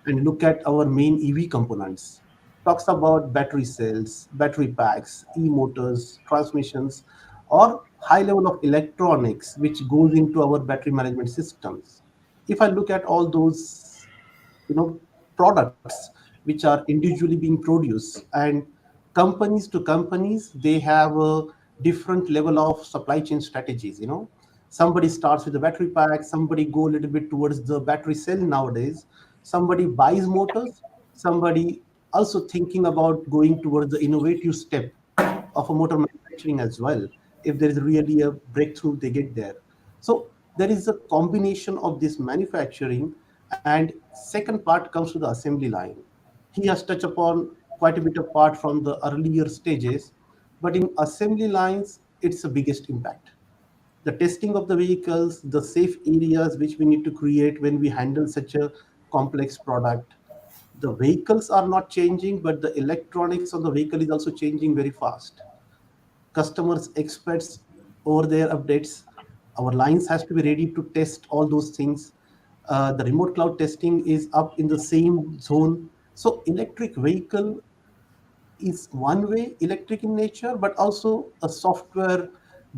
and look at our main EV components. Talks about battery cells, battery packs, e-motors, transmissions, or high level of electronics which goes into our battery management systems. If I look at all those you know products which are individually being produced, and companies to companies, they have a different level of supply chain strategies. Somebody starts with the battery pack, somebody go a little bit towards the battery cell nowadays, somebody buys motors, somebody also thinking about going towards the innovative step of a motor manufacturing as well. If there is really a breakthrough, they get there. So there is a combination of this manufacturing, and second part comes to the assembly line. He has touched upon quite a bit apart from the earlier stages, but in assembly lines, it's the biggest impact. The testing of the vehicles, the safe areas which we need to create when we handle such a complex product. The vehicles are not changing, but the electronics on the vehicle is also changing very fast. Customers expects over their updates. Our lines has to be ready to test all those things. The remote cloud testing is up in the same zone. So electric vehicle is one way electric in nature, but also a software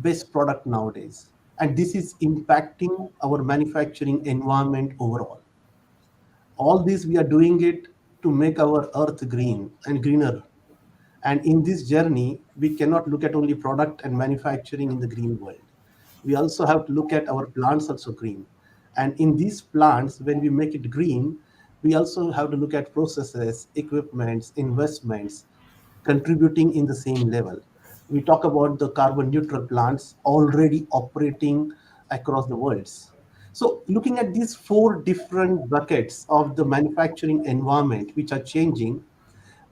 based product nowadays. And this is impacting our manufacturing environment overall. All this we are doing it to make our earth green and greener. And in this journey, we cannot look at only product and manufacturing in the green world. We also have to look at our plants also green. And in these plants, when we make it green, we also have to look at processes, equipments, investments, contributing in the same level. We talk about the carbon neutral plants already operating across the worlds. So looking at these four different buckets of the manufacturing environment, which are changing,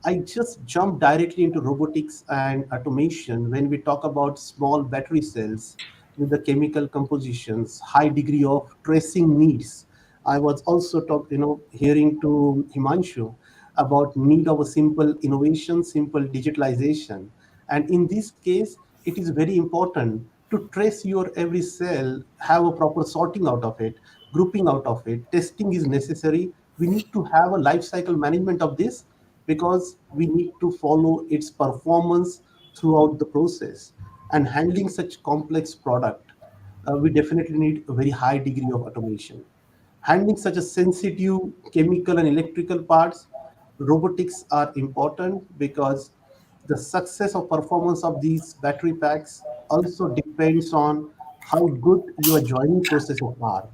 I just jump directly into robotics and automation when we talk about small battery cells with the chemical compositions, high degree of tracing needs. I was also hearing to Himanshu about need of a simple innovation, simple digitalization. And in this case, it is very important to trace your every cell, have a proper sorting out of it, grouping out of it. Testing is necessary. We need to have a life cycle management of this because we need to follow its performance throughout the process. And handling such complex product, we definitely need a very high degree of automation. Handling such a sensitive chemical and electrical parts, robotics are important because the success of performance of these battery packs also depends on how good your joining processes are.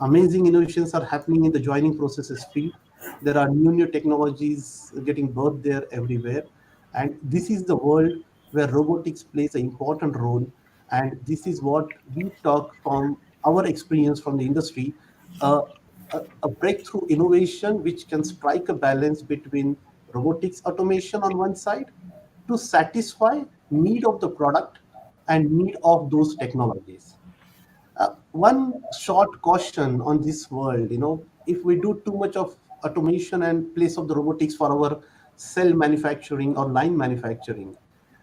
Amazing innovations are happening in the joining processes field. There are new technologies getting birthed there everywhere, and this is the world where robotics plays an important role. And this is what we talk from our experience from the industry, uh, a breakthrough innovation which can strike a balance between robotics automation on one side to satisfy need of the product and need of those technologies. One short caution on this world, if we do too much of automation and place of the robotics for our cell manufacturing or line manufacturing.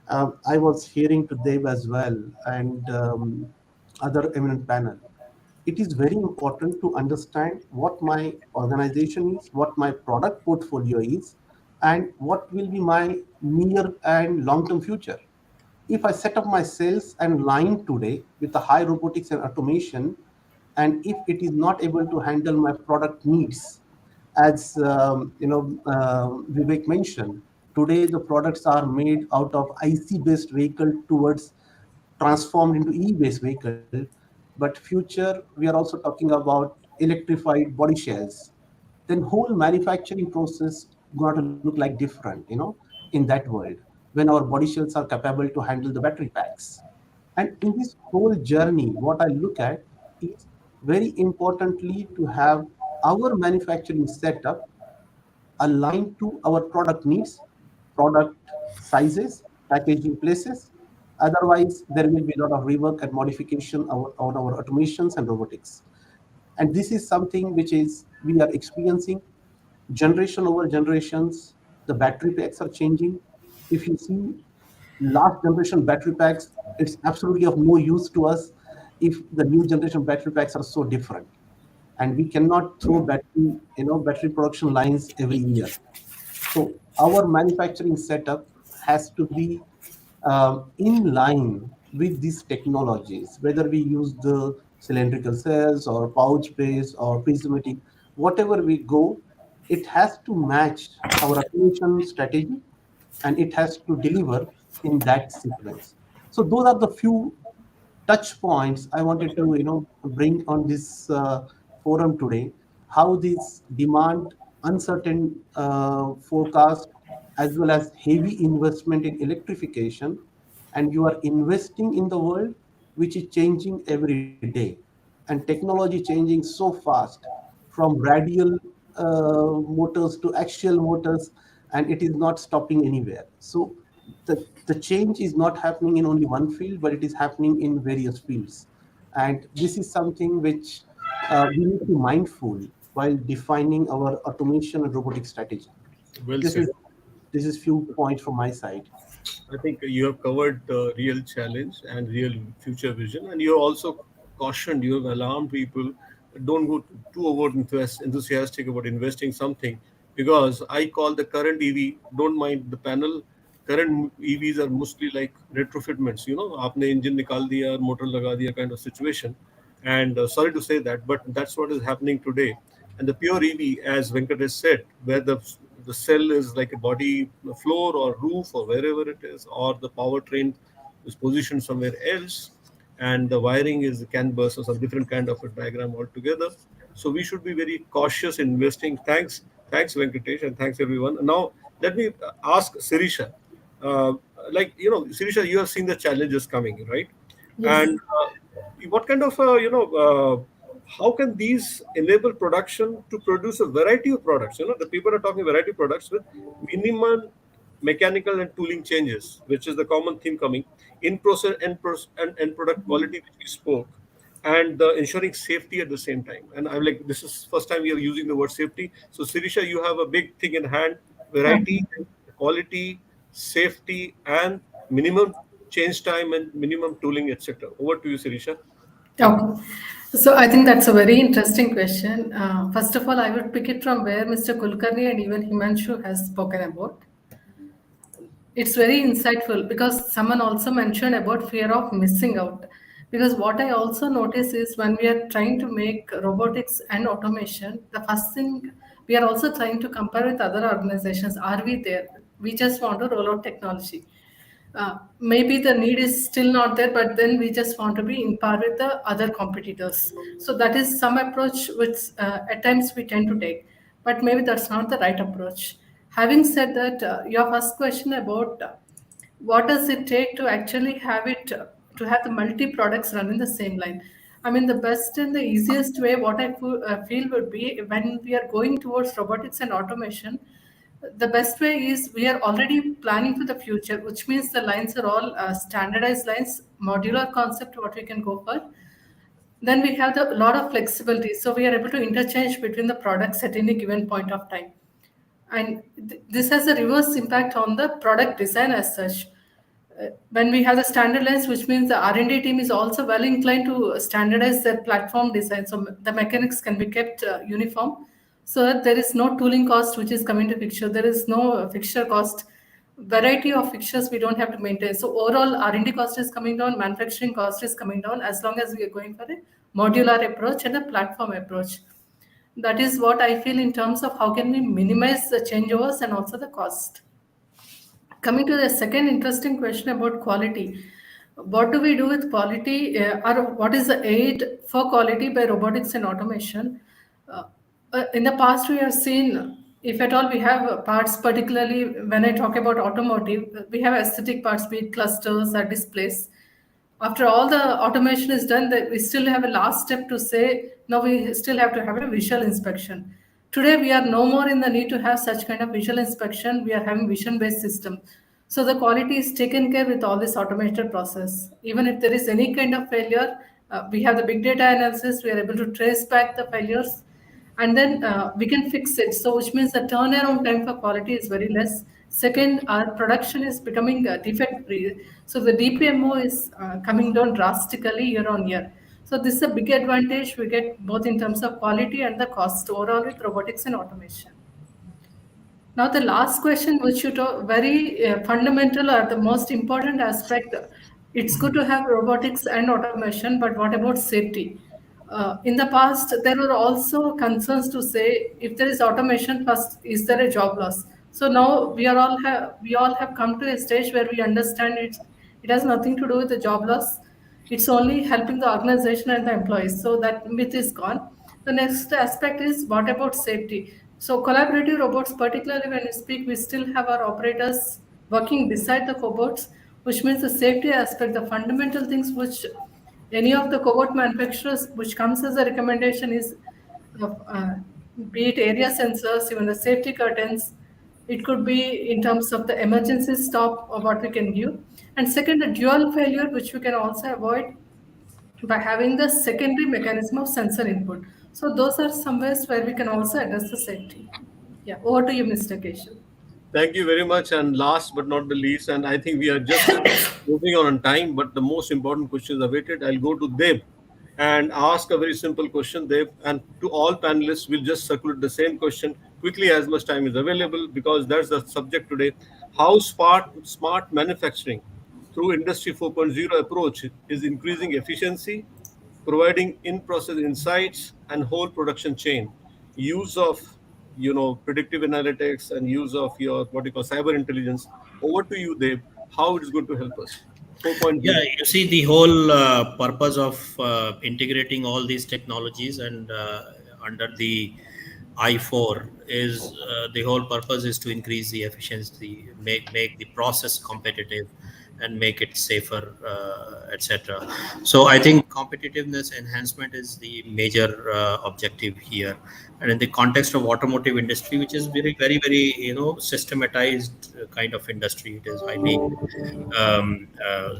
I was hearing to Dave as well and other eminent panel. It is very important to understand what my organization is, what my product portfolio is, and what will be my near and long term future. If I set up my sales and line today with the high robotics and automation, and if it is not able to handle my product needs, as Vivek mentioned, today the products are made out of IC based vehicle towards transformed into E-based vehicle. But future, we are also talking about electrified body shells. Then whole manufacturing process going to look like different, in that world when our body shells are capable to handle the battery packs. And in this whole journey, what I look at is very importantly to have our manufacturing setup aligned to our product needs, product sizes, packaging places. Otherwise, there will be a lot of rework and modification on our automations and robotics. And this is something which is we are experiencing generation over generations. The battery packs are changing. If you see last generation battery packs, it's absolutely of no use to us if the new generation battery packs are so different. And we cannot throw battery production lines every year. So our manufacturing setup has to be in line with these technologies, whether we use the cylindrical cells or pouch based or prismatic, whatever we go, it has to match our automation strategy and it has to deliver in that sequence. So those are the few touch points I wanted to bring on this forum today. How this demand uncertain forecast as well as heavy investment in electrification, and you are investing in the world which is changing every day, and technology changing so fast, from radial motors to axial motors, and it is not stopping anywhere. So the change is not happening in only one field, but it is happening in various fields. And this is something which we need to be mindful while defining our automation and robotic strategy. Well This said. is this is few points from my side. I think you have covered the real challenge and real future vision, and you have also cautioned, you have alarmed people. Don't go too enthusiastic about investing something, because I call the current EV. Don't mind the panel. Current EVs are mostly like retrofitments. आपने engine निकाल दिया, motor लगा दिया kind of situation. And sorry to say that, but that's what is happening today. And the pure EV, as Venkatesh said, where the cell is like a body floor or roof or wherever it is, or the powertrain is positioned somewhere else, and the wiring is the CAN bus or some different kind of a diagram altogether. So we should be very cautious in investing. Thanks Venkatesh, and thanks everyone. Now let me ask Sirisha. Uh, Sirisha, you have seen the challenges coming, right? Yes. And what kind of how can these enable production to produce a variety of products? The people are talking variety of products with minimum mechanical and tooling changes, which is the common theme coming in process and product quality, which we spoke, and ensuring safety at the same time. And I'm like, this is first time we are using the word safety. So Sirisha, you have a big thing in hand: variety, quality, safety, and minimum change time and minimum tooling, etc. Over to you, Sirisha. Okay. So I think that's a very interesting question. First of all, I would pick it from where Mr. Kulkarni and even Himanshu has spoken about. It's very insightful because someone also mentioned about fear of missing out. Because what I also notice is when we are trying to make robotics and automation, the first thing we are also trying to compare with other organizations. Are we there? We just want to roll out technology. Maybe the need is still not there, but then we just want to be in par with the other competitors. So that is some approach which at times we tend to take, but maybe that's not the right approach. Having said that, your first question about what does it take to actually have it to have the multi products run in the same line. I mean, the best and the easiest way what feel would be when we are going towards robotics and automation, the best way is we are already planning for the future, which means the lines are all standardized lines, modular concept, what we can go for. Then we have the lot of flexibility, so we are able to interchange between the products at any given point of time. And this has a reverse impact on the product design as such. When we have the standard lines, which means the R&D team is also well inclined to standardize their platform design, so the mechanics can be kept uniform, so that there is no tooling cost which is coming to picture. There is no fixture cost. Variety of fixtures we don't have to maintain. So overall R&D cost is coming down, manufacturing cost is coming down, as long as we are going for a modular approach and a platform approach. That is what I feel in terms of how can we minimize the changeovers and also the cost. Coming to the second interesting question about quality, what do we do with quality, or what is the aid for quality by robotics and automation? Uh, in the past, we have seen, if at all we have parts, particularly when I talk about automotive, we have aesthetic parts, be it clusters or displays. After all the automation is done, that we still have a last step to say, now we still have to have a visual inspection. Today, we are no more in the need to have such kind of visual inspection. We are having vision-based system. So the quality is taken care with all this automated process. Even if there is any kind of failure, we have the big data analysis. We are able to trace back the failures, and then we can fix it. So which means the turnaround time for quality is very less. Second, our production is becoming defect free. So the DPMO is coming down drastically year on year. So this is a big advantage we get both in terms of quality and the cost overall with robotics and automation. Now, the last question, which you talk, very fundamental or the most important aspect, it's good to have robotics and automation, but what about safety? In the past, there were also concerns to say if there is automation, first, is there a job loss? So now we all have come to a stage where we understand it has nothing to do with the job loss. It's only helping the organization and the employees. So that myth is gone. The next aspect is what about safety? So collaborative robots, particularly when we speak, we still have our operators working beside the cobots, which means the safety aspect, the fundamental things which any of the cobot manufacturers, which comes as a recommendation, is be it area sensors, even the safety curtains. It could be in terms of the emergency stop or what we can give. And second, the dual failure, which we can also avoid by having the secondary mechanism of sensor input. So those are some ways where we can also address the safety. Yeah, over to you, Mr. Keshav. Thank you very much. And last but not the least, and I think we are just moving on time, but the most important question is awaited. I'll go to Deb and ask a very simple question, Deb. And to all panelists, we'll just circulate the same question quickly as much time is available because that's the subject today. How smart manufacturing through Industry 4.0 approach is increasing efficiency, providing in-process insights and whole production chain, use of predictive analytics and use of your what you call cyber intelligence. Over to you, Dave. How it is going to help us? Yeah, 4.0. you see, the whole purpose of integrating all these technologies and under the I4 is the whole purpose is to increase the efficiency, make the process competitive, and make it safer, etc. So I think competitiveness enhancement is the major objective here, and in the context of automotive industry, which is very systematized kind of industry, it is highly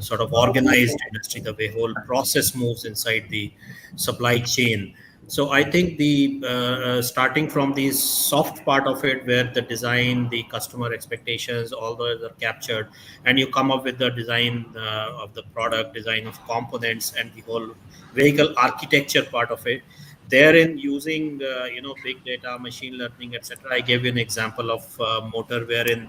sort of organized industry, the way whole process moves inside the supply chain. So I think the starting from the soft part of it, where the design, the customer expectations, all those are captured, and you come up with the design of the product, design of components, and the whole vehicle architecture part of it. Therein, using big data, machine learning, etc. I gave you an example of motor, wherein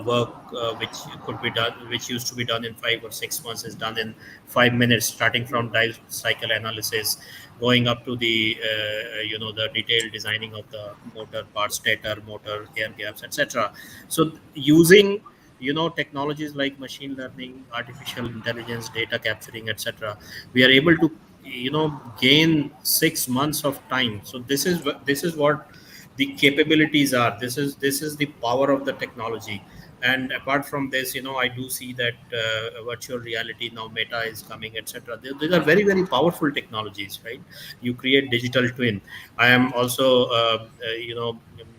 work which could be done, which used to be done in 5 or 6 months, is done in 5 minutes, starting from life cycle analysis, going up to the the detailed designing of the motor parts, stator, motor, air gaps, etc. So using technologies like machine learning, artificial intelligence, data capturing, etc., we are able to gain 6 months of time. So this is what the capabilities are. This is the power of the technology. And apart from this, I do see that virtual reality, now Meta is coming, etc. These are very very powerful technologies, right? You create digital twin. I am also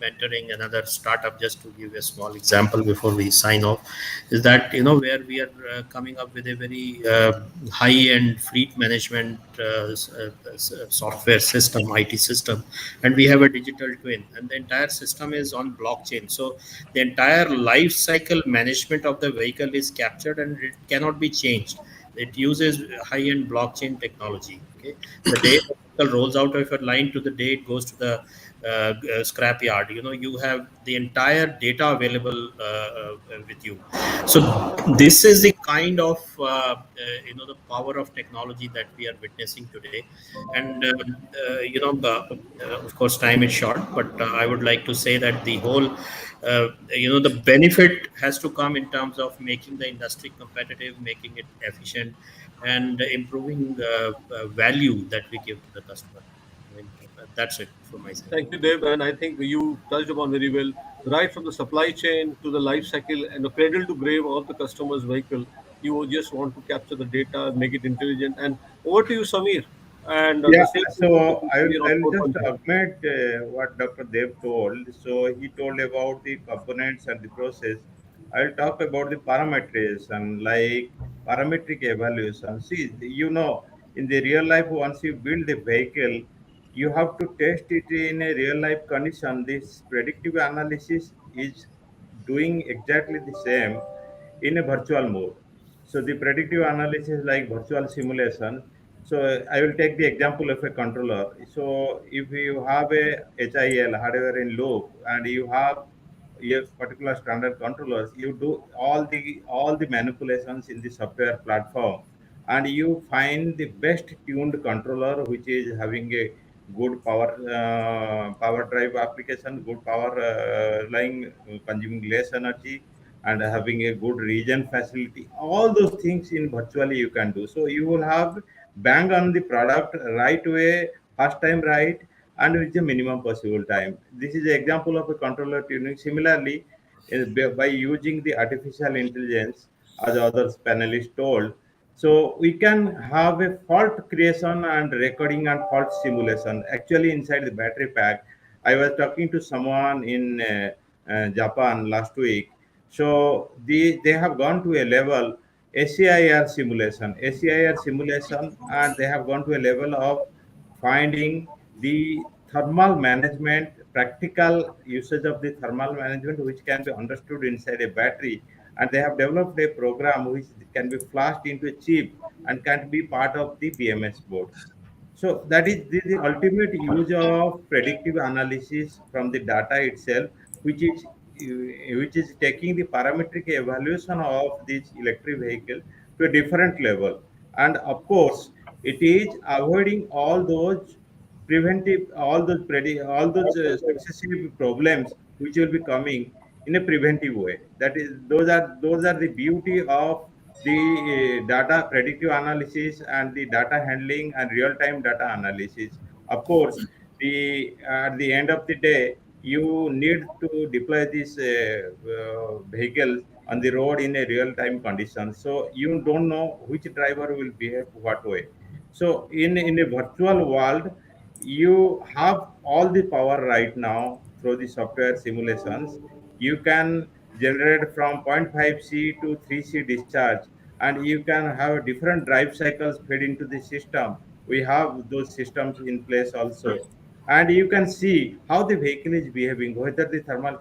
mentoring another startup, just to give a small example before we sign off, is that where we are coming up with a very high end fleet management software system, IT system, and we have a digital twin, and the entire system is on blockchain. So the entire life cycle management of the vehicle is captured, and it cannot be changed. It uses high end blockchain technology. Okay, the day the vehicle rolls out of a line to the day it goes to the scrap yard, you have the entire data available with you. So this is the kind of the power of technology that we are witnessing today. And of course time is short, but I would like to say that the whole the benefit has to come in terms of making the industry competitive, making it efficient, and improving value that we give to the customer. I mean, that's it from my side. Thank you, Dave. And I think you touched upon very well, right from the supply chain to the life cycle and the cradle to grave of the customer's vehicle. You just want to capture the data, make it intelligent. And over to you, Samir. And the Yeah, same so question to Samir on I'll just 4.0. augment what Dr. Dev told. So he told about the components and the process. I'll talk about the parameters and like parametric evaluation. See, in the real life, once you build the vehicle, you have to test it in a real life condition. This predictive analysis is doing exactly the same in a virtual mode. So the predictive analysis like virtual simulation. So I will take the example of a controller. So if you have a HIL hardware in loop and you have a particular standard controllers, you do all the manipulations in the software platform, and you find the best tuned controller which is having a good power drive application, good power line, consuming less energy, and having a good region facility. All those things in virtually you can do. So you will have bang on the product right away, first time right, and with the minimum possible time. This is an example of a controller tuning. Similarly, by using the artificial intelligence, as others panelists told, so we can have a fault creation and recording and fault simulation actually inside the battery pack. I was talking to someone in Japan last week. So they have gone to a level ACIR simulation, and they have gone to a level of finding the thermal management, practical usage of the thermal management, which can be understood inside a battery. And they have developed a program which can be flashed into a chip and can be part of the BMS board. So that is the ultimate use of predictive analysis from the data itself, which is taking the parametric evaluation of this electric vehicle to a different level. And of course, it is avoiding all those successive problems which will be coming in a preventive way. That is, those are the beauty of the data predictive analysis and the data handling and real-time data analysis. Of course, the at the end of the day, you need to deploy this vehicle on the road in a real-time condition. So you don't know which driver will behave what way. So in a virtual world, you have all the power right now through the software simulations. You can generate from 0.5C to 3C discharge, and you can have different drive cycles fed into the system. We have those systems in place also, and you can see how the vehicle is behaving, whether the thermal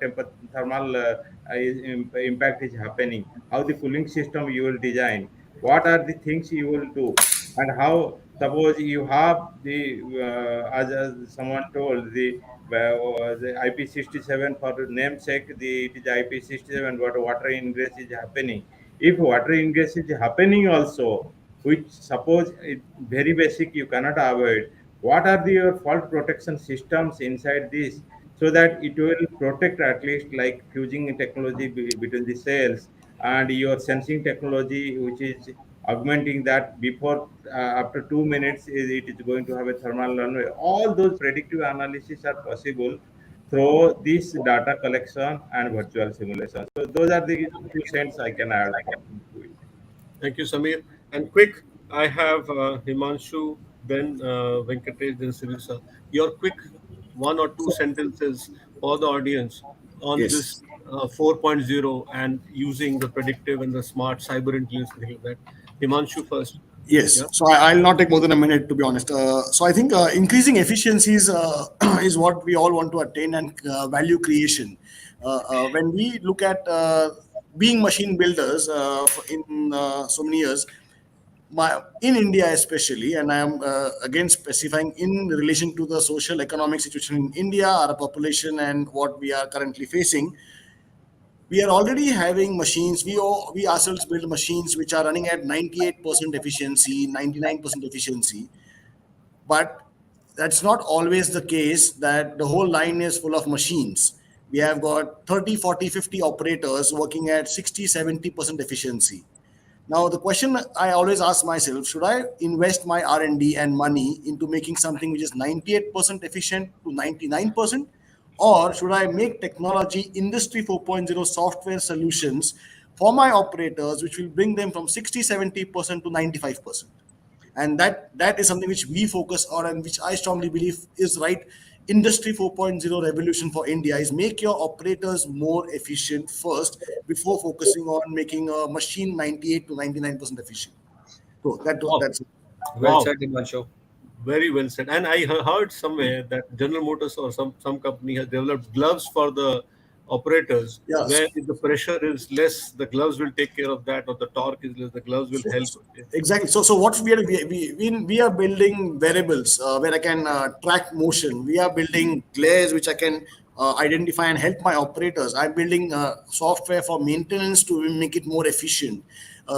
impact is happening, how the cooling system you will design, what are the things you will do, and how, suppose you have the as someone told, the IP67, for namesake, it is IP67, but water ingress is happening. If water ingress is happening also, which suppose it very basic, you cannot avoid, what are your fault protection systems inside this, so that it will protect, at least like fusing technology between the cells, and your sensing technology, which is augmenting that before after 2 minutes it is going to have a thermal runway. All those predictive analysis are possible through this data collection and virtual simulation. So those are the 2 cents I can add to it. Thank you, Samir. And quick, I have Himanshu, then Venkatesh, then Sirisa. Your quick one or two sentences for the audience on Yes. this 4.0 and using the predictive and the smart cyber intelligence, things like that. Himanshu first. Yes. Yeah. So I'll not take more than a minute, to be honest. So I think increasing efficiencies is what we all want to attain, and value creation. When we look at being machine builders in so many years, in India especially, and I am again specifying in relation to the social economic situation in India, our population, and what we are currently facing, we are already having machines. We ourselves build machines which are running at 98% efficiency, 99% efficiency. But that's not always the case that the whole line is full of machines. We have got 30, 40, 50 operators working at 60, 70% efficiency. Now, the question I always ask myself, should I invest my R&D and money into making something which is 98% efficient to 99%? Or should I make technology Industry 4.0 software solutions for my operators, which will bring them from 60, 70% to 95%? And that is something which we focus on, and which I strongly believe is right. Industry 4.0 revolution for India is make your operators more efficient first before focusing on making a machine 98 to 99% efficient. So Wow. that's Well Wow. said, Himanshu. Very well said. And I heard somewhere that General Motors or some company has developed gloves for the operators, yes. where if the pressure is less, the gloves will take care of that, or the torque is less, the gloves will help. Exactly. So what we are building variables where I can track motion. We are building glares which I can identify and help my operators. I'm building software for maintenance to make it more efficient,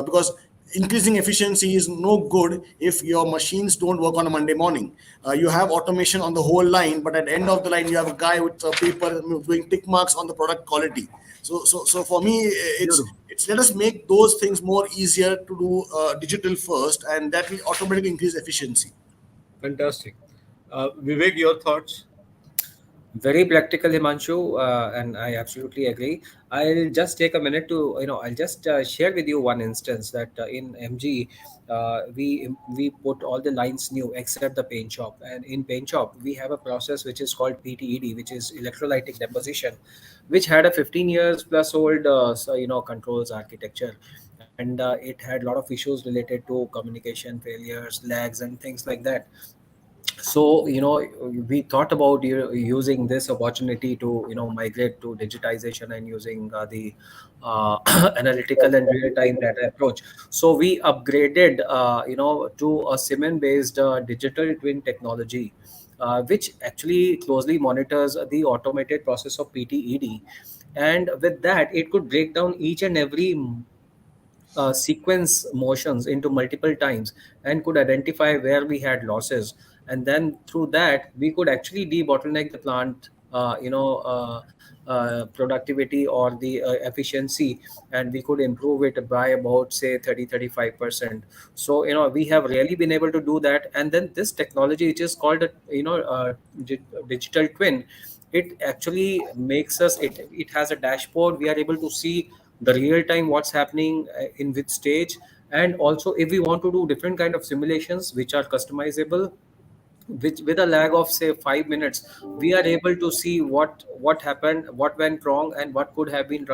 because increasing efficiency is no good if your machines don't work on a Monday morning. You have automation on the whole line, but at the end of the line, you have a guy with a paper doing tick marks on the product quality. So for me, Beautiful. it's let us make those things more easier to do digital first, and that will automatically increase efficiency. Fantastic. Vivek, your thoughts? Very practical, Himanshu, and I absolutely agree. I'll just take a minute to, I'll just share with you one instance that in MG, we put all the lines new except the paint shop, and in paint shop we have a process which is called PTED, which is electrolytic deposition, which had a 15 years plus old, controls architecture, and it had a lot of issues related to communication failures, lags, and things like that. So we thought about using this opportunity to migrate to digitization and using the analytical and real time data approach. So we upgraded to a cement based digital twin technology, which actually closely monitors the automated process of PTED, and with that it could break down each and every sequence motions into multiple times and could identify where we had losses, and then through that we could actually debottleneck the plant productivity or the efficiency, and we could improve it by about say 30-35%. So we have really been able to do that. And then this technology, which is called a digital twin, it actually makes us, it has a dashboard. We are able to see the real time what's happening in which stage, and also if we want to do different kind of simulations which are customizable, which with a lag of say 5 minutes, we are able to see what happened, what went wrong, and what could have been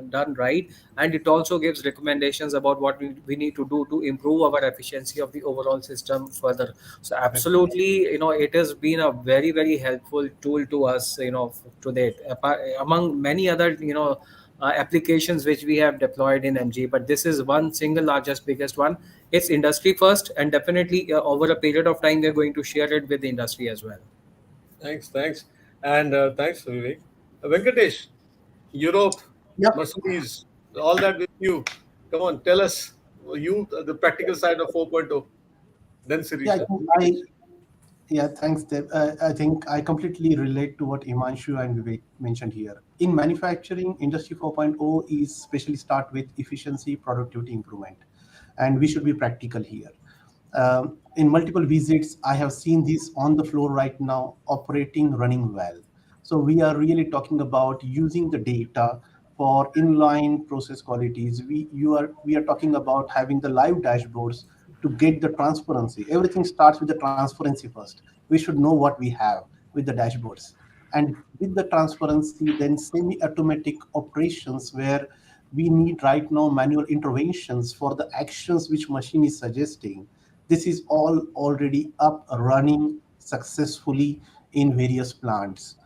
done right. And it also gives recommendations about what we need to do to improve our efficiency of the overall system further. So absolutely, it has been a very very helpful tool to us, to date, among many other applications which we have deployed in MG. But this is one single largest biggest one. It's industry first, and definitely over a period of time we're going to share it with the industry as well. Thanks. And thanks, Vivek. Venkatesh, Europe, Yeah, Mercedes, all that with you. Come on, tell us you the practical side of 4.0. Then yeah, Sirisha. yeah, thanks, Deb. I think I completely relate to what Imanshu and Vivek mentioned here. In manufacturing, Industry 4.0 is especially start with efficiency, productivity improvement, and we should be practical here. In multiple visits, I have seen this on the floor right now, operating, running well. So we are really talking about using the data for inline process qualities. We are talking about having the live dashboards to get the transparency. Everything starts with the transparency first. We should know what we have with the dashboards. And with the transparency, then semi-automatic operations where we need right now manual interventions for the actions which machine is suggesting. This is all already up running successfully in various plants.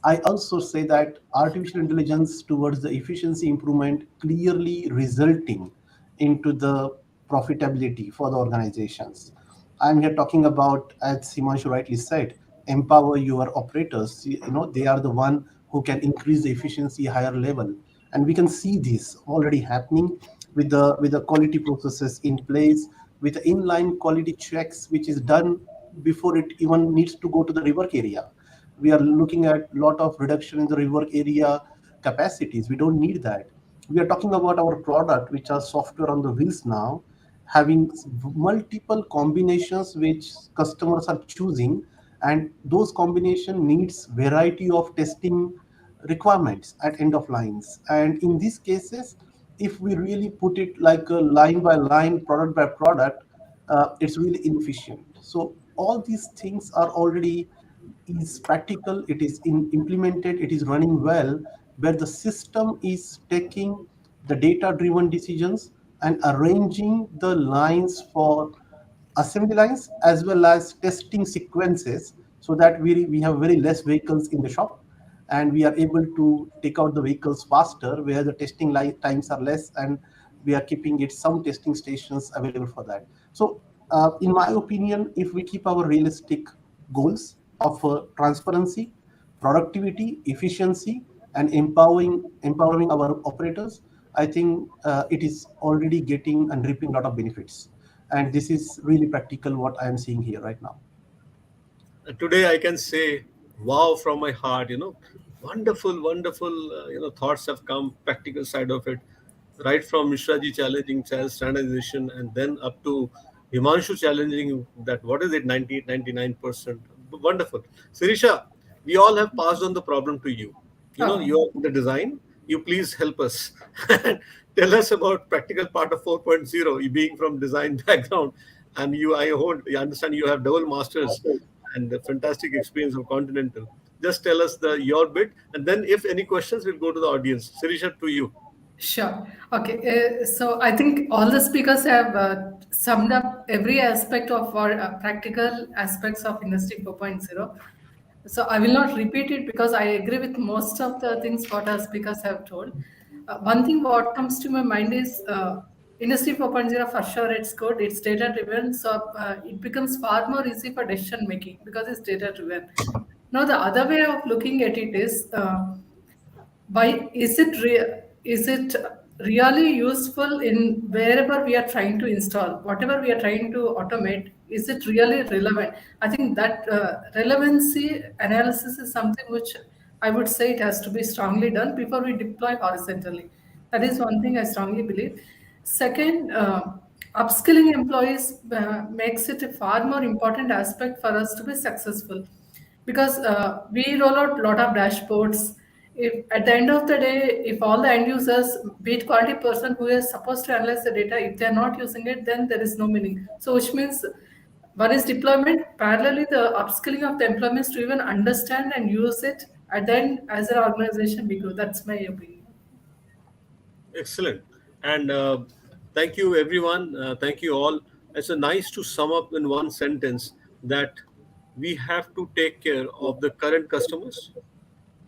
I also say that artificial intelligence towards the efficiency improvement clearly resulting into the profitability for the organizations. I'm here talking about, as Himanshu rightly said, empower your operators. They are the one who can increase the efficiency higher level, and we can see this already happening with the quality processes in place, with the inline quality checks, which is done before it even needs to go to the rework area. We are looking at a lot of reduction in the rework area capacities. We don't need that. We are talking about our product, which are software on the wheels now, having multiple combinations which customers are choosing, and those combination needs variety of testing requirements at end of lines. And in these cases, if we really put it like a line by line, product by product, it's really inefficient. So all these things are already is practical, it is implemented, it is running well, where the system is taking the data driven decisions and arranging the lines for assembly lines as well as testing sequences, so that we have very less vehicles in the shop, and we are able to take out the vehicles faster where the testing times are less, and we are keeping it some testing stations available for that. So in my opinion, if we keep our realistic goals of transparency, productivity, efficiency, and empowering our operators, I think it is already getting and reaping a lot of benefits. And this is really practical what I am seeing here right now. Today I can say wow from my heart. Wonderful thoughts have come, practical side of it, right from Mishra ji challenging standardization, and then up to Himanshu challenging that what is it, 98 99%. Wonderful. Sirisha, we all have passed on the problem to you. Oh, You're in the design. You please help us and tell us about practical part of 4.0. You being from design background, and I understand you have double masters and a fantastic experience of Continental. Just tell us your bit, and then if any questions, we'll go to the audience. Sirisha, to you. sure. Okay. So I think all the speakers have summed up every aspect of our practical aspects of Industry 4.0. So I will not repeat it because I agree with most of the things what our speakers have told. One thing what comes to my mind is Industry 4.0 for sure it's good, it's data driven, so it becomes far more easy for decision making because it's data driven. Now the other way of looking at it is why is it really useful in wherever we are trying to install whatever we are trying to automate, is it really relevant? I think that relevancy analysis is something which I would say it has to be strongly done before we deploy horizontally. That is one thing I strongly believe. Second, upskilling employees makes it a far more important aspect for us to be successful because we roll out a lot of dashboards. If at the end of the day, if all the end users, be it quality person who is supposed to analyze the data, if they're not using it, then there is no meaning. So which means one is deployment, parallelly the upskilling of the employees to even understand and use it, and then as an organization we grow. That's my opinion. Excellent. And thank you, everyone. Thank you all. It's a nice to sum up in one sentence that we have to take care of the current customers,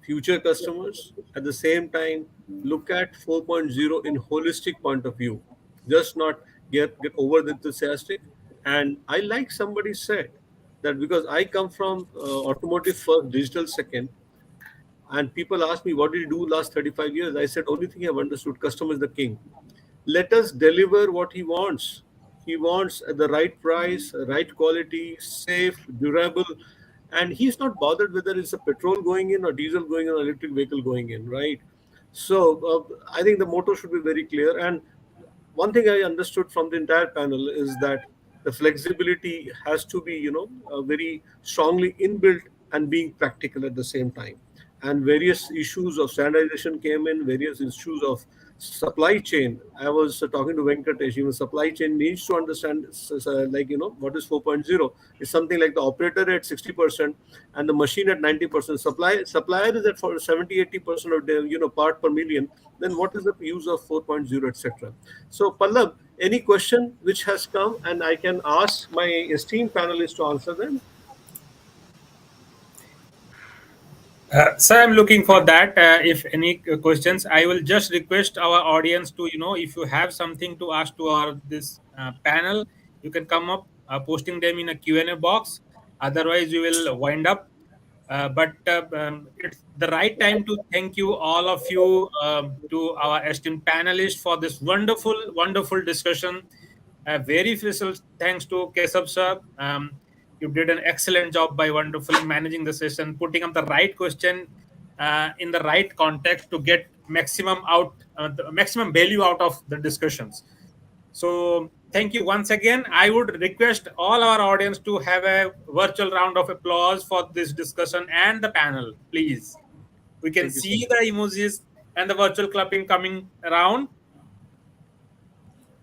future customers, at the same time, look at 4.0 in holistic point of view. Just not get over the enthusiastic. And I like somebody said that because I come from automotive first, digital second, and people ask me, what did you do last 35 years? I said, only thing I've understood, customer is the king. Let us deliver what he wants. He wants at the right price, right quality, safe, durable, and he's not bothered whether it's a petrol going in or diesel going in or electric vehicle going in, right? So I think the motto should be very clear. And one thing I understood from the entire panel is that the flexibility has to be, very strongly inbuilt and being practical at the same time. And various issues of standardization came in, various issues of supply chain. I was talking to Venkatesh, even supply chain needs to understand, like, what is 4.0. It's something like the operator at 60% and the machine at 90%. Supplier is at for 70, 80% of the, part per million. Then what is the use of 4.0, etc.? So, Pallab, any question which has come and I can ask my esteemed panelists to answer them? So I'm looking for that. If any questions, I will just request our audience to, if you have something to ask to our this panel, you can come up, posting them in a Q&A box. Otherwise, we will wind up. But it's the right time to thank you, all of you, to our esteemed panelists for this wonderful, wonderful discussion. Very special thanks to Kesab sir. You did an excellent job by wonderfully managing the session, putting up the right question in the right context to get the maximum value out of the discussions. So thank you once again. I would request all our audience to have a virtual round of applause for this discussion and the panel, please. We can Thank you so see much. the emojis and the virtual clapping coming around.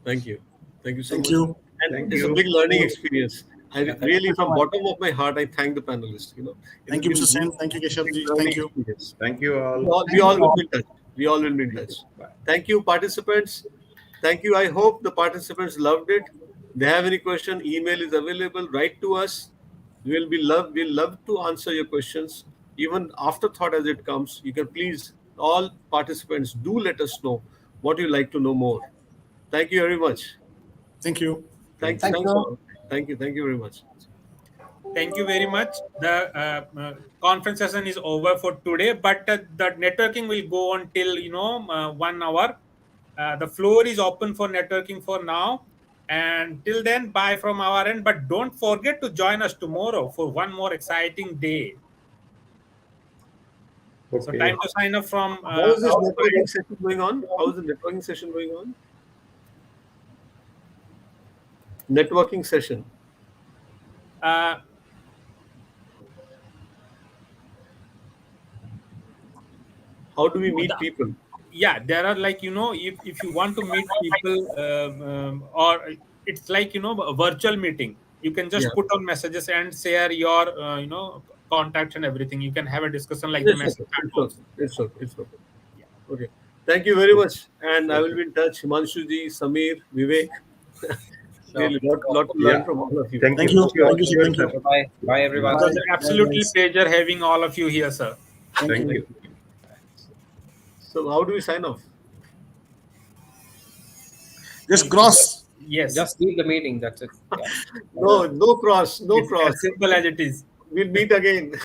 Thank you. Thank you so Thank much. you. And Thank it's a you. big learning experience. I Yeah, thank really, from bottom of my heart, I thank the panelists. It has Thank you, been Mr. really Sen. Thank you, big Keshavji. learning Thank you. experience. Thank you We all. all, we all will be in touch. We all will be in touch. Bye. Thank you, participants. Thank you. I hope the participants loved it. They have any question, email is available. Write to us. We'll love to answer your questions. Even afterthought as it comes, you can please, all participants, do let us know what you like to know more. Thank you very much. Thank you. Thank Thanks. you. Thank Thanks you. all. Thank you. Thank you very much. Thank you very much. The conference session is over for today, but the networking will go on till 1 hour. The floor is open for networking for now, and till then, bye from our end. But don't forget to join us tomorrow for one more exciting day. So time Okay. to sign up from How is this our networking side. session going on? How is the networking session going on? Networking session. Uh, How do we No, meet people? yeah, there are, like, if you want to meet people, or it's like, a virtual meeting. You can Yeah. just put on messages and share your contacts and everything. You can have a discussion like the It's message okay. chat It's okay. also. It's okay. It's okay. Yeah. Okay. Thank you very much. And I Thank will you. be in touch. Himanshu ji, Samir, Vivek. Sure. Really, lot to Yeah. learn from all of you. Thank Thank you. you. Sure, Thank you, sir. sure, Thank you. sir. Bye. Bye, Yeah. It everyone. was Bye. an Bye, absolutely guys. pleasure having all of you here, sir. Thank Thank you. you. So, how do we sign off? Just cross. Yes, Just leave the meeting. That's it. Yeah. No, no cross, no it's as cross. simple as it is. We'll meet again.